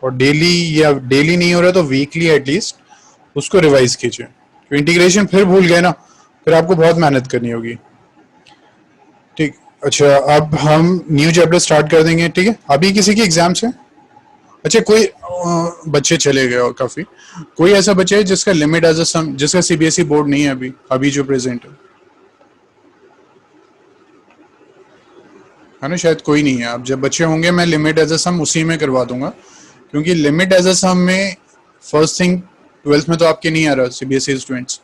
और डेली या डेली नहीं हो रहा तो वीकली एटलीस्ट उसको रिवाइज कीजिए। तो इंटीग्रेशन फिर भूल गए ना, फिर आपको बहुत मेहनत करनी होगी। ठीक, अच्छा अब हम न्यू चैप्टर स्टार्ट कर देंगे, ठीक है। अभी किसी की एग्जाम्स है? अच्छा, कोई बच्चे चले गए और काफी, कोई ऐसा बच्चा है जिसका लिमिट एज अ सम, जिसका सीबीएसई बोर्ड नहीं है अभी जो प्रेजेंट है ना? शायद कोई नहीं है। अब जब बच्चे होंगे मैं लिमिट एज अ सम उसी में करवा दूंगा, क्योंकि लिमिट एज अ सम में फर्स्ट थिंग 12th में तो आपके नहीं आ रहा सीबीएसई स्टूडेंट्स,